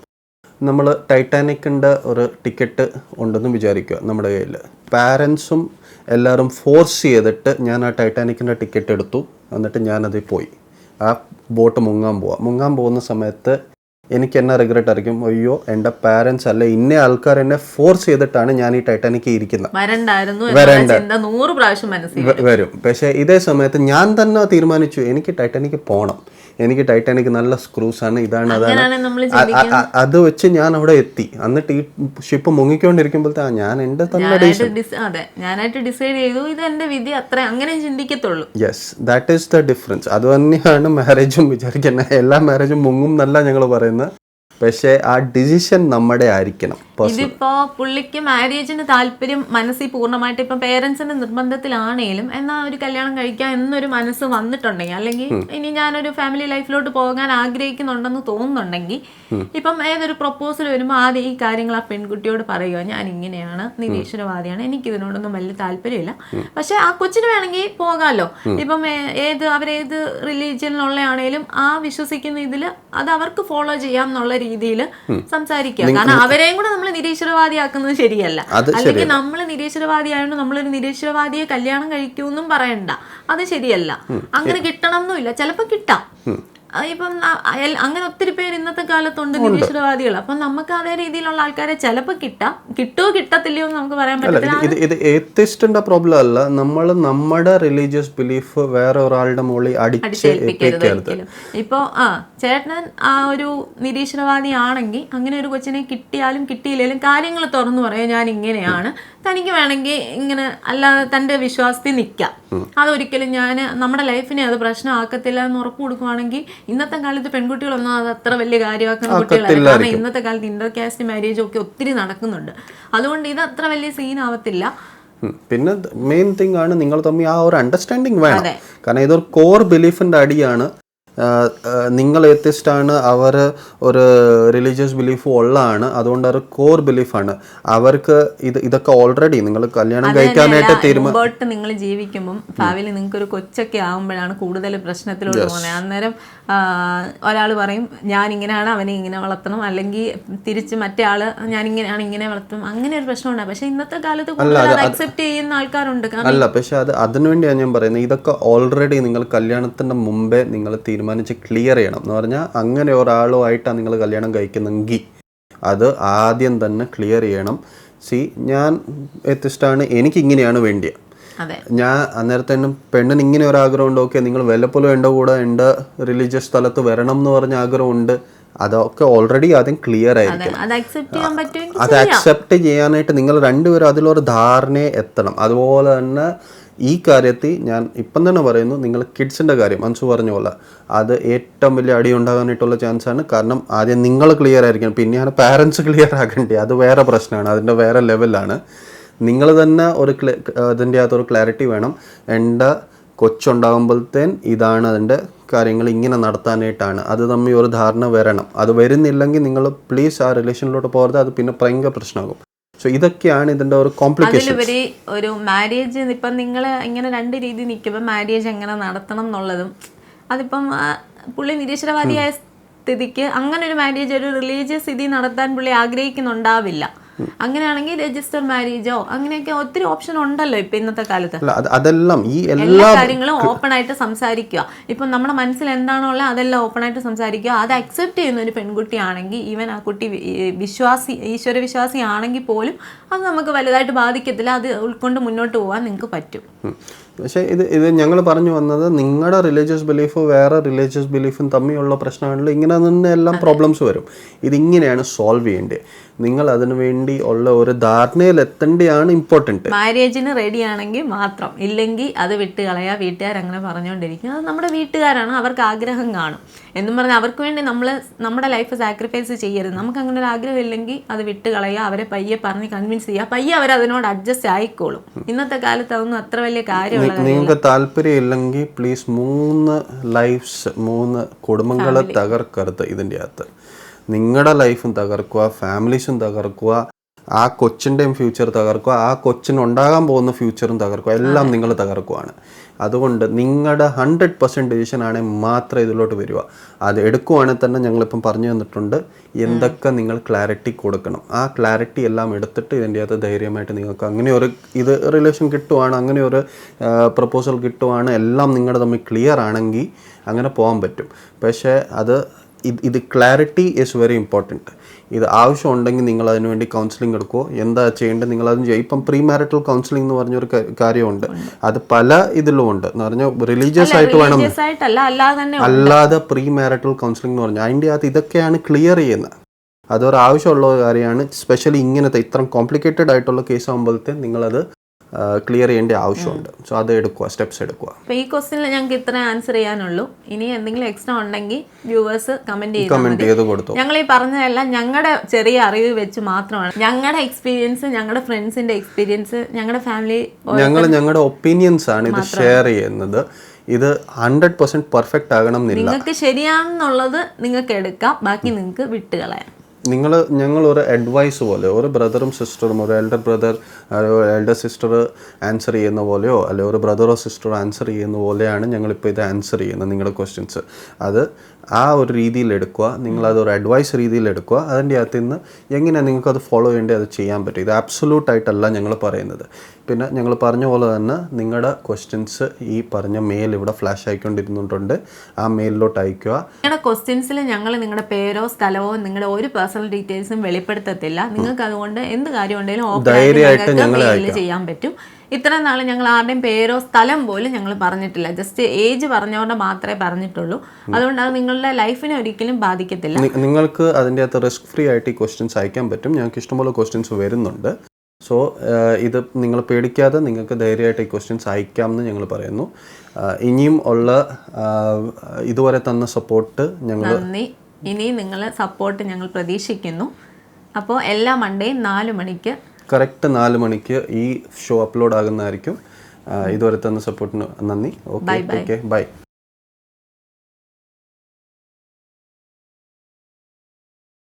നമ്മൾ ടൈറ്റാനിക്കിൻ്റെ ഒരു ടിക്കറ്റ് ഉണ്ടെന്ന് വിചാരിക്കുക നമ്മുടെ കയ്യിൽ. പാരൻസും എല്ലാവരും ഫോഴ്സ് ചെയ്തിട്ട് ഞാൻ ആ ടൈറ്റാനിക്കിൻ്റെ ടിക്കറ്റ് എടുത്തു, എന്നിട്ട് ഞാനതിൽ പോയി. ആ ബോട്ട് മുങ്ങാൻ പോകുന്ന സമയത്ത് എനിക്ക് എന്നെ റിഗ്രറ്റ് ആയിരിക്കും, അയ്യോ എൻ്റെ പാരൻസ് അല്ല ഇന്ന ആൾക്കാർ എന്നെ ഫോഴ്സ് ചെയ്തിട്ടാണ് ഞാൻ ഈ ടൈറ്റാനിക്കിൽ ഇരിക്കുന്നത്, വരും. പക്ഷേ ഇതേ സമയത്ത് ഞാൻ തന്നെ തീരുമാനിച്ചു എനിക്ക് ടൈറ്റാനിക്ക് പോകണം, എനിക്ക് ടൈറ്റാനിക് നല്ല സ്ക്രൂസ് ആണ്, ഇതാണ് അതാണ്, അത് വെച്ച് ഞാൻ അവിടെ എത്തി. എന്നിട്ട് ഈ ഷിപ്പ് മുങ്ങിക്കൊണ്ടിരിക്കുമ്പോഴത്തെ ഞാൻ എൻ്റെ ഞാനായിട്ട് ഡിസൈഡ് ചെയ്തു ഇത് എൻ്റെ വിധി, അത്ര അങ്ങനെ ചിന്തിക്കത്തുള്ളൂ. Yes, that is the difference. അത് തന്നെയാണ് മാരേജും വിചാരിക്കുന്നത്. എല്ലാ മാരേജും മുങ്ങും എന്നല്ല ഞങ്ങൾ പറയുന്നത്, പക്ഷേ ആ ഡിസിഷൻ നമ്മുടെ ആയിരിക്കണം. ഇതിപ്പോ പുള്ളിക്ക് മാരേജിന് താല്പര്യം മനസ്സിൽ പൂർണ്ണമായിട്ട് ഇപ്പം പേരൻസിന്റെ നിർബന്ധത്തിലാണേലും എന്നാൽ ഒരു കല്യാണം കഴിക്കാം എന്നൊരു മനസ്സ് വന്നിട്ടുണ്ടെങ്കിൽ, അല്ലെങ്കിൽ ഇനി ഞാനൊരു ഫാമിലി ലൈഫിലോട്ട് പോകാൻ ആഗ്രഹിക്കുന്നുണ്ടെന്ന് തോന്നുന്നുണ്ടെങ്കിൽ, ഇപ്പം ഏതൊരു പ്രപ്പോസൽ വരുമ്പോൾ ആദ്യം ഈ കാര്യങ്ങൾ ആ പെൺകുട്ടിയോട് പറയുക, ഞാൻ ഇങ്ങനെയാണ്, നിരീശ്വരവാദിയാണ്, എനിക്ക് ഇതിനോടൊന്നും വലിയ താല്പര്യമില്ല, പക്ഷെ ആ കൊച്ചിന് വേണമെങ്കിൽ പോകാമല്ലോ. ഇപ്പം അവരേത് റിലീജിയനിലുള്ളയാണേലും ആ വിശ്വസിക്കുന്ന ഇതിൽ അത് അവർക്ക് ഫോളോ ചെയ്യാം എന്നുള്ള രീതിയിൽ സംസാരിക്കുക. കാരണം അവരെയും കൂടെ നമ്മൾ നമ്മൾ നിരീശ്വരവാദിയാക്കുന്നത് ശരിയല്ല. അല്ലെങ്കിൽ നമ്മൾ നിരീശ്വരവാദിയായതുകൊണ്ട് നമ്മളൊരു നിരീശ്വരവാദിയെ കല്യാണം കഴിക്കൂന്നും പറയണ്ട, അത് ശരിയല്ല. അങ്ങനെ കിട്ടണം എന്നുമില്ല, ചിലപ്പോൾ കിട്ടാം. ഇപ്പം അങ്ങനെ ഒത്തിരി പേര് ഇന്നത്തെ കാലത്തുണ്ട് നിരീശ്വരവാദികൾ. അപ്പം നമുക്ക് അതേ രീതിയിലുള്ള ആൾക്കാരെ ചിലപ്പോൾ കിട്ടുമോ കിട്ടത്തില്ലയോ എന്ന് നമുക്ക് പറയാൻ പറ്റില്ല. ഇത് ഏത്തിസ്റ്റിന്റെ പ്രോബ്ലം അല്ല, നമ്മൾ നമ്മുടെ റിലീജിയസ് ബിലീഫ് വേറെ ഒരാളുടെ മുകളിൽ അടിച്ചേൽപ്പിക്കരുത്. ഇപ്പോ ചേട്ടൻ ആ ഒരു നിരീശ്വരവാദി ആണെങ്കിൽ അങ്ങനെ ഒരു കൊച്ചിനെ കിട്ടിയാലും കിട്ടിയില്ലെങ്കിലും കാര്യങ്ങൾ തുറന്നു പറയാം, ഞാൻ ഇങ്ങനെയാണ്, തനിക്ക് വേണമെങ്കിൽ ഇങ്ങനെ അല്ലാതെ തൻ്റെ വിശ്വാസത്തിൽ നിൽക്കാം, അതൊരിക്കലും ഞാൻ നമ്മുടെ ലൈഫിനെ അത് പ്രശ്നമാക്കത്തില്ല എന്ന് ഉറപ്പ് കൊടുക്കുവാണെങ്കിൽ ഇന്നത്തെ കാലത്ത് പെൺകുട്ടികളൊന്നും അത് അത്ര വലിയ കാര്യമാക്കുന്ന കുട്ടികളല്ല. കാരണം ഇന്നത്തെ കാലത്ത് ഇന്റർ കാസ്റ്റ് മാരേജ് ഒക്കെ ഒത്തിരി നടക്കുന്നുണ്ട്, അതുകൊണ്ട് ഇത് അത്ര വലിയ സീൻ ആവത്തില്ല. പിന്നെ മെയിൻ തിങ് ആണ് നിങ്ങൾ തമ്മിൽ ആ ഒരു അണ്ടർസ്റ്റാൻഡിങ് വേണം. കാരണം ഇതൊരു കോർ ബിലീഫിന്റെ അടിയാണ്. നിങ്ങൾ എത്തിസ്റ്റാണ്, അവർ ഒരു റിലീജിയസ് ബിലീഫ് ഉള്ളതാണ്, അതുകൊണ്ട് ഒരു കോർ ബിലീഫാണ് അവർക്ക്. ഇതൊക്കെ ഓൾറെഡി നിങ്ങൾ കല്യാണം കഴിക്കാനായിട്ട് തീരുമാനം നിങ്ങൾ ജീവിക്കുമ്പോൾ ഭാവിയിൽ നിങ്ങൾക്ക് ഒരു കൊച്ചൊക്കെ ആകുമ്പോഴാണ് കൂടുതൽ പ്രശ്നത്തിലോട്ട് പോകുന്നത്. അന്നേരം ഒരാൾ പറയും ഞാൻ ഇങ്ങനെയാണ്, അവനെ ഇങ്ങനെ വളർത്തണം, അല്ലെങ്കിൽ തിരിച്ച് മറ്റേ ആള് ഞാൻ ഇങ്ങനെയാണ്, ഇങ്ങനെ വളർത്തണം, അങ്ങനെ ഒരു പ്രശ്നമുണ്ടാകും. പക്ഷെ ഇന്നത്തെ കാലത്ത് അക്സെപ്റ്റ് ചെയ്യുന്ന ആൾക്കാരുണ്ട്. അല്ല, പക്ഷെ അതിനുവേണ്ടിയാണ് ഞാൻ പറയുന്നത്, ഇതൊക്കെ ഓൾറെഡി നിങ്ങൾ കല്യാണത്തിന്റെ മുമ്പേ നിങ്ങൾ തീരുമാനിച്ച് ക്ലിയർ ചെയ്യണം. എന്ന് പറഞ്ഞാൽ അങ്ങനെ ഒരാളുമായിട്ടാണ് നിങ്ങൾ കല്യാണം കഴിക്കുന്നെങ്കിൽ അത് ആദ്യം തന്നെ ക്ലിയർ ചെയ്യണം. ഞാൻ എത്തിസ്റ്റാണ്, എനിക്ക് ഇങ്ങനെയാണ് വേണ്ടിയത്, ഞാൻ അന്നേരത്തേനും പെണ്ണിന് ഇങ്ങനെ ഒരു ആഗ്രഹമുണ്ട്, ഓക്കെ നിങ്ങൾ വല്ലപ്പോലും എൻ്റെ കൂടെ എൻ്റെ റിലീജിയസ് സ്ഥലത്ത് വരണം എന്ന് പറഞ്ഞ ആഗ്രഹമുണ്ട്, അതൊക്കെ ഓൾറെഡി ആദ്യം ക്ലിയർ ആയിരിക്കണം. അത് അക്സെപ്റ്റ് ചെയ്യാനായിട്ട് നിങ്ങൾ രണ്ടുപേരും അതിലൊരു ധാരണയെ എത്തണം. അതുപോലെ തന്നെ ഈ കാര്യത്തിൽ ഞാൻ ഇപ്പം തന്നെ പറയുന്നു, നിങ്ങൾ കിഡ്സിൻ്റെ കാര്യം അൻസു പറഞ്ഞ പോലെ അത് ഏറ്റവും വലിയ അടി ഉണ്ടാകാനായിട്ടുള്ള ചാൻസാണ്. കാരണം ആദ്യം നിങ്ങൾ ക്ലിയർ ആയിരിക്കണം, പിന്നെയാണ് പാരൻസ് ക്ലിയർ ആകേണ്ടത്, അത് വേറെ പ്രശ്നമാണ്, അതിൻ്റെ വേറെ ലെവലാണ്. നിങ്ങൾ തന്നെ അതിൻ്റെ അകത്തൊരു ക്ലാരിറ്റി വേണം. എൻ്റെ കൊച്ചുണ്ടാകുമ്പോഴത്തേൻ ഇതാണ് അതിൻ്റെ കാര്യങ്ങൾ, ഇങ്ങനെ നടത്താനായിട്ടാണ്. അത് തമ്മിൽ ഒരു ധാരണ വരണം. അത് വരുന്നില്ലെങ്കിൽ നിങ്ങൾ പ്ലീസ് ആ റിലേഷനിലോട്ട് പോകരുത്, അത് പിന്നെ ഭയങ്കര പ്രശ്നമാകും. സോ ഇതൊക്കെയാണ് ഇതിൻ്റെ ഒരു കോംപ്ലിക്കേഷൻ. അതിലുപരി ഒരു മാരേജ് ഇപ്പം നിങ്ങൾ ഇങ്ങനെ രണ്ട് രീതി നിൽക്കുമ്പോൾ മാരേജ് എങ്ങനെ നടത്തണം എന്നുള്ളതും, അതിപ്പം പുള്ളി നിരീശ്വരവാദിയായ സ്ഥിതിക്ക് അങ്ങനെ ഒരു മാരേജ് ഒരു റിലീജിയസ് സ്ഥിതി നടത്താൻ പുള്ളി ആഗ്രഹിക്കുന്നുണ്ടാവില്ല. അങ്ങനെയാണെങ്കിൽ രജിസ്റ്റർ മാരേജോ അങ്ങനെയൊക്കെ ഒത്തിരി ഓപ്ഷൻ ഉണ്ടല്ലോ ഇപ്പൊ ഇന്നത്തെ കാലത്ത്. അതെല്ലാം ഈ എല്ലാ കാര്യങ്ങളും ഓപ്പൺ ആയിട്ട് സംസാരിക്കുക. ഇപ്പൊ നമ്മുടെ മനസ്സിൽ എന്താണോ ഉള്ളത് അതെല്ലാം ഓപ്പൺ ആയിട്ട് സംസാരിക്കുക. അത് അക്സെപ്റ്റ് ചെയ്യുന്ന ഒരു പെൺകുട്ടിയാണെങ്കിൽ, ഈവൻ ആ കുട്ടി ഈശ്വര വിശ്വാസി ആണെങ്കിൽ പോലും അത് നമുക്ക് വലുതായിട്ട് ബാധിക്കത്തില്ല. അത് ഉൾക്കൊണ്ട് മുന്നോട്ട് പോകാൻ നിങ്ങൾക്ക് പറ്റും. പക്ഷേ ഇത് ഞങ്ങൾ പറഞ്ഞു വന്നത്, നിങ്ങളുടെ റിലീജിയസ് ബിലീഫ് വേറെ റിലീജിയസ് ബിലീഫും തമ്മിലുള്ള പ്രശ്നമാണല്ലോ. ഇങ്ങനെ തന്നെ എല്ലാം പ്രോബ്ലംസ് വരും. ഇതിങ്ങനെയാണ് സോൾവ് ചെയ്യേണ്ടത്. നിങ്ങൾ അതിനു വേണ്ടി ഉള്ള ഒരു ധാരണയിൽ എത്തേണ്ടതാണ് ഇമ്പോർട്ടൻറ്റ്. മാരേജിന് റെഡി ആണെങ്കിൽ മാത്രം, ഇല്ലെങ്കിൽ അത് വിട്ട് കളയാ. വീട്ടുകാർ അങ്ങനെ പറഞ്ഞുകൊണ്ടിരിക്കും, അത് നമ്മുടെ വീട്ടുകാരാണ്, അവർക്ക് ആഗ്രഹം കാണും എന്നും പറഞ്ഞാൽ അവർക്ക് വേണ്ടി നമ്മൾ നമ്മുടെ ലൈഫ് സാക്രിഫൈസ് ചെയ്യരുത്. നമുക്ക് അങ്ങനെ ഒരു ആഗ്രഹം ഇല്ലെങ്കിൽ അത് വിട്ട് കളയുക, അവരെ പയ്യെ പറഞ്ഞ് കൺവിൻസ് ചെയ്യുക, പയ്യെ അവരതിനോട് അഡ്ജസ്റ്റ് ആയിക്കോളും. ഇന്നത്തെ കാലത്ത് അതൊന്നും അത്ര വലിയ കാര്യമുള്ള. നിങ്ങൾക്ക് താല്പര്യം ഇല്ലെങ്കിൽ പ്ലീസ് 3 ലൈഫ്സ് 3 കുടുംബങ്ങളെ തകർക്കരുത്. ഇതിൻ്റെ അകത്ത് നിങ്ങളുടെ ലൈഫും തകർക്കുക, ഫാമിലീസും തകർക്കുക, ആ കൊച്ചിൻ്റെയും ഫ്യൂച്ചർ തകർക്കുക, ആ കൊച്ചിനുണ്ടാകാൻ പോകുന്ന ഫ്യൂച്ചറും തകർക്കുക, എല്ലാം നിങ്ങൾ തകർക്കുകയാണ്. അതുകൊണ്ട് നിങ്ങളുടെ 100% ഡിസിഷൻ ആണെങ്കിൽ മാത്രമേ ഇതിലോട്ട് വരിക. അത് എടുക്കുവാണെങ്കിൽ തന്നെ ഞങ്ങളിപ്പം പറഞ്ഞു തന്നിട്ടുണ്ട് എന്തൊക്കെ നിങ്ങൾ ക്ലാരിറ്റി കൊടുക്കണം. ആ ക്ലാരിറ്റി എല്ലാം എടുത്തിട്ട് ഇതിൻ്റെ അകത്ത് ധൈര്യമായിട്ട് നിങ്ങൾക്ക് അങ്ങനെ ഒരു റിലേഷൻ കിട്ടുവാണ്, അങ്ങനെ ഒരു പ്രപ്പോസൽ കിട്ടുവാണ്, എല്ലാം നിങ്ങളുടെ തമ്മിൽ ക്ലിയർ ആണെങ്കിൽ അങ്ങനെ പോകാൻ പറ്റും. പക്ഷേ ഇത് ക്ലാരിറ്റി ഈസ് വെരി ഇമ്പോർട്ടൻറ്റ്. ഇത് ആവശ്യമുണ്ടെങ്കിൽ നിങ്ങൾ അതിനുവേണ്ടി കൗൺസിലിംഗ് എടുക്കുമോ, എന്താ ചെയ്യേണ്ടത് നിങ്ങൾ അതും ചെയ്യും. ഇപ്പം പ്രീ മാരിറ്റൽ കൗൺസിലിംഗ് എന്ന് പറഞ്ഞൊരു കാര്യമുണ്ട്. അത് പല ഇതിലും ഉണ്ട്. എന്ന് പറഞ്ഞാൽ റിലീജിയസ് ആയിട്ട് വേണം, അല്ലാതെ പ്രീ മാരിറ്റൽ കൗൺസിലിംഗ് എന്ന് പറഞ്ഞാൽ അതിൻ്റെ അകത്ത് ഇതൊക്കെയാണ് ക്ലിയർ ചെയ്യുന്നത്. അതൊരു ആവശ്യമുള്ള കാര്യമാണ്. സ്പെഷ്യലി ഇങ്ങനത്തെ ഇത്ര കോംപ്ലിക്കേറ്റഡ് ആയിട്ടുള്ള കേസ് ആകുമ്പോഴത്തെ നിങ്ങളത് ക്ലിയർ ചെയ്യേണ്ട ആവശ്യമുണ്ട്. സോ അത് എടുക്കുക, സ്റ്റെപ്സ് എടുക്കുക. അപ്പോൾ ഈ ക്വസ്റ്റ്യനിൽ ഞങ്ങൾക്ക് ഇത്ര ആൻസർ ചെയ്യാനുള്ളൂ. ഇനി എന്തെങ്കിലും എക്സ്ട്രാ ഉണ്ടെങ്കിൽ വ്യൂവേഴ്സ് കമന്റ് ചെയ്ത് കൊടുത്തു. ഞങ്ങൾ ഈ പറഞ്ഞതെല്ലാം ഞങ്ങളുടെ ചെറിയ അറിവ് വെച്ച് മാത്രമാണ്. ഞങ്ങളുടെ എക്സ്പീരിയൻസ്, ഞങ്ങളുടെ ഫ്രണ്ട്സിന്റെ എക്സ്പീരിയൻസ്, ഞങ്ങളുടെ ഫാമിലി, ഞങ്ങളുടെ ഒപ്പീനിയൻസ് ആണ് ഇത് ഷെയർ ചെയ്യുന്നത്. ഇത് 100% പെർഫെക്റ്റ് ആകണം എന്നില്ല. നിങ്ങൾക്ക് ശരിയാണെന്നുള്ളത് നിങ്ങൾക്ക് എടുക്കാം, ബാക്കി നിങ്ങൾക്ക് വിട്ടുകളയാം. ഞങ്ങൾ ഒരു അഡ്വൈസ് പോലെ, ഒരു ബ്രദറും സിസ്റ്ററും, ഒരു elder brother elder sister answer ചെയ്യുന്ന പോലെയോ അല്ലെങ്കിൽ ഒരു ബ്രദറോ സിസ്റ്ററോ ആൻസർ ചെയ്യുന്ന പോലെയാണ് ഞങ്ങളിപ്പോൾ ഇത് ആൻസർ ചെയ്യുന്നത്. നിങ്ങളുടെ ക്വസ്റ്റ്യൻസ് അത് ആ ഒരു രീതിയിൽ എടുക്കുക, നിങ്ങളതൊരു അഡ്വൈസ് രീതിയിൽ എടുക്കുക. അതിൻ്റെ അകത്ത് നിന്ന് എങ്ങനെ നിങ്ങൾക്കത് ഫോളോ ചെയ്യേണ്ടത് അത് ചെയ്യാൻ പറ്റും. ഇത് ആബ്സൊല്യൂട്ടായിട്ടല്ല ഞങ്ങൾ പറയുന്നത്. പിന്നെ ഞങ്ങൾ പറഞ്ഞ പോലെ തന്നെ നിങ്ങളുടെ ക്വസ്റ്റ്യൻസ് ഈ പറഞ്ഞ മെയിൽ ഇവിടെ ഫ്ലാഷ് ആയിക്കൊണ്ടിരുന്നുണ്ട്, ആ മെയിലിലോട്ട് അയക്കുക. നിങ്ങളുടെ ക്വസ്റ്റ്യൻസിൽ ഞങ്ങൾ നിങ്ങളുടെ പേരോ സ്ഥലമോ നിങ്ങളുടെ ഒരു പേഴ്സണൽ ഡീറ്റെയിൽസും വെളിപ്പെടുത്തത്തില്ല. നിങ്ങൾക്ക് അതുകൊണ്ട് എന്ത് കാര്യം ഉണ്ടെങ്കിലും ധൈര്യമായിട്ട് ഞങ്ങൾ ചെയ്യാൻ പറ്റും. ഇത്ര നാൾ ഞങ്ങൾ ആരുടെയും പേരോ സ്ഥലം പോലും ഞങ്ങൾ പറഞ്ഞിട്ടില്ല. ജസ്റ്റ് ഏജ് പറഞ്ഞവരുടെ മാത്രമേ പറഞ്ഞിട്ടുള്ളൂ. അതുകൊണ്ട് അത് നിങ്ങളുടെ ലൈഫിനെ ഒരിക്കലും ബാധിക്കത്തില്ല. നിങ്ങൾക്ക് അതിൻ്റെ അകത്ത് റിസ്ക് ഫ്രീ ആയിട്ട് ഈ ക്വസ്റ്റ്യൻസ് അയക്കാൻ പറ്റും. ഞങ്ങൾക്ക് ഇഷ്ടംപോലെ ക്വസ്റ്റ്യൻസ് വരുന്നുണ്ട്. സോ ഇത് നിങ്ങൾ പേടിക്കാതെ നിങ്ങൾക്ക് ധൈര്യമായിട്ട് ഈ ക്വസ്റ്റ്യൻസ് അയക്കാമെന്ന് ഞങ്ങൾ പറയുന്നു. ഇനിയും ഉള്ള ഇതുവരെ തന്ന സപ്പോർട്ട് ഞങ്ങൾ നന്ദി. ഇനിയും നിങ്ങളെ സപ്പോർട്ട് ഞങ്ങൾ പ്രതീക്ഷിക്കുന്നു. അപ്പോൾ എല്ലാ മൺഡേയും 4 മണിക്ക് കറക്റ്റ് 4 മണിക്ക് ഈ ഷോ അപ്ലോഡ് ആകുന്നതായിരിക്കും. ഇതുവരെ തന്ന സപ്പോർട്ടിന് നന്ദി. Okay, by.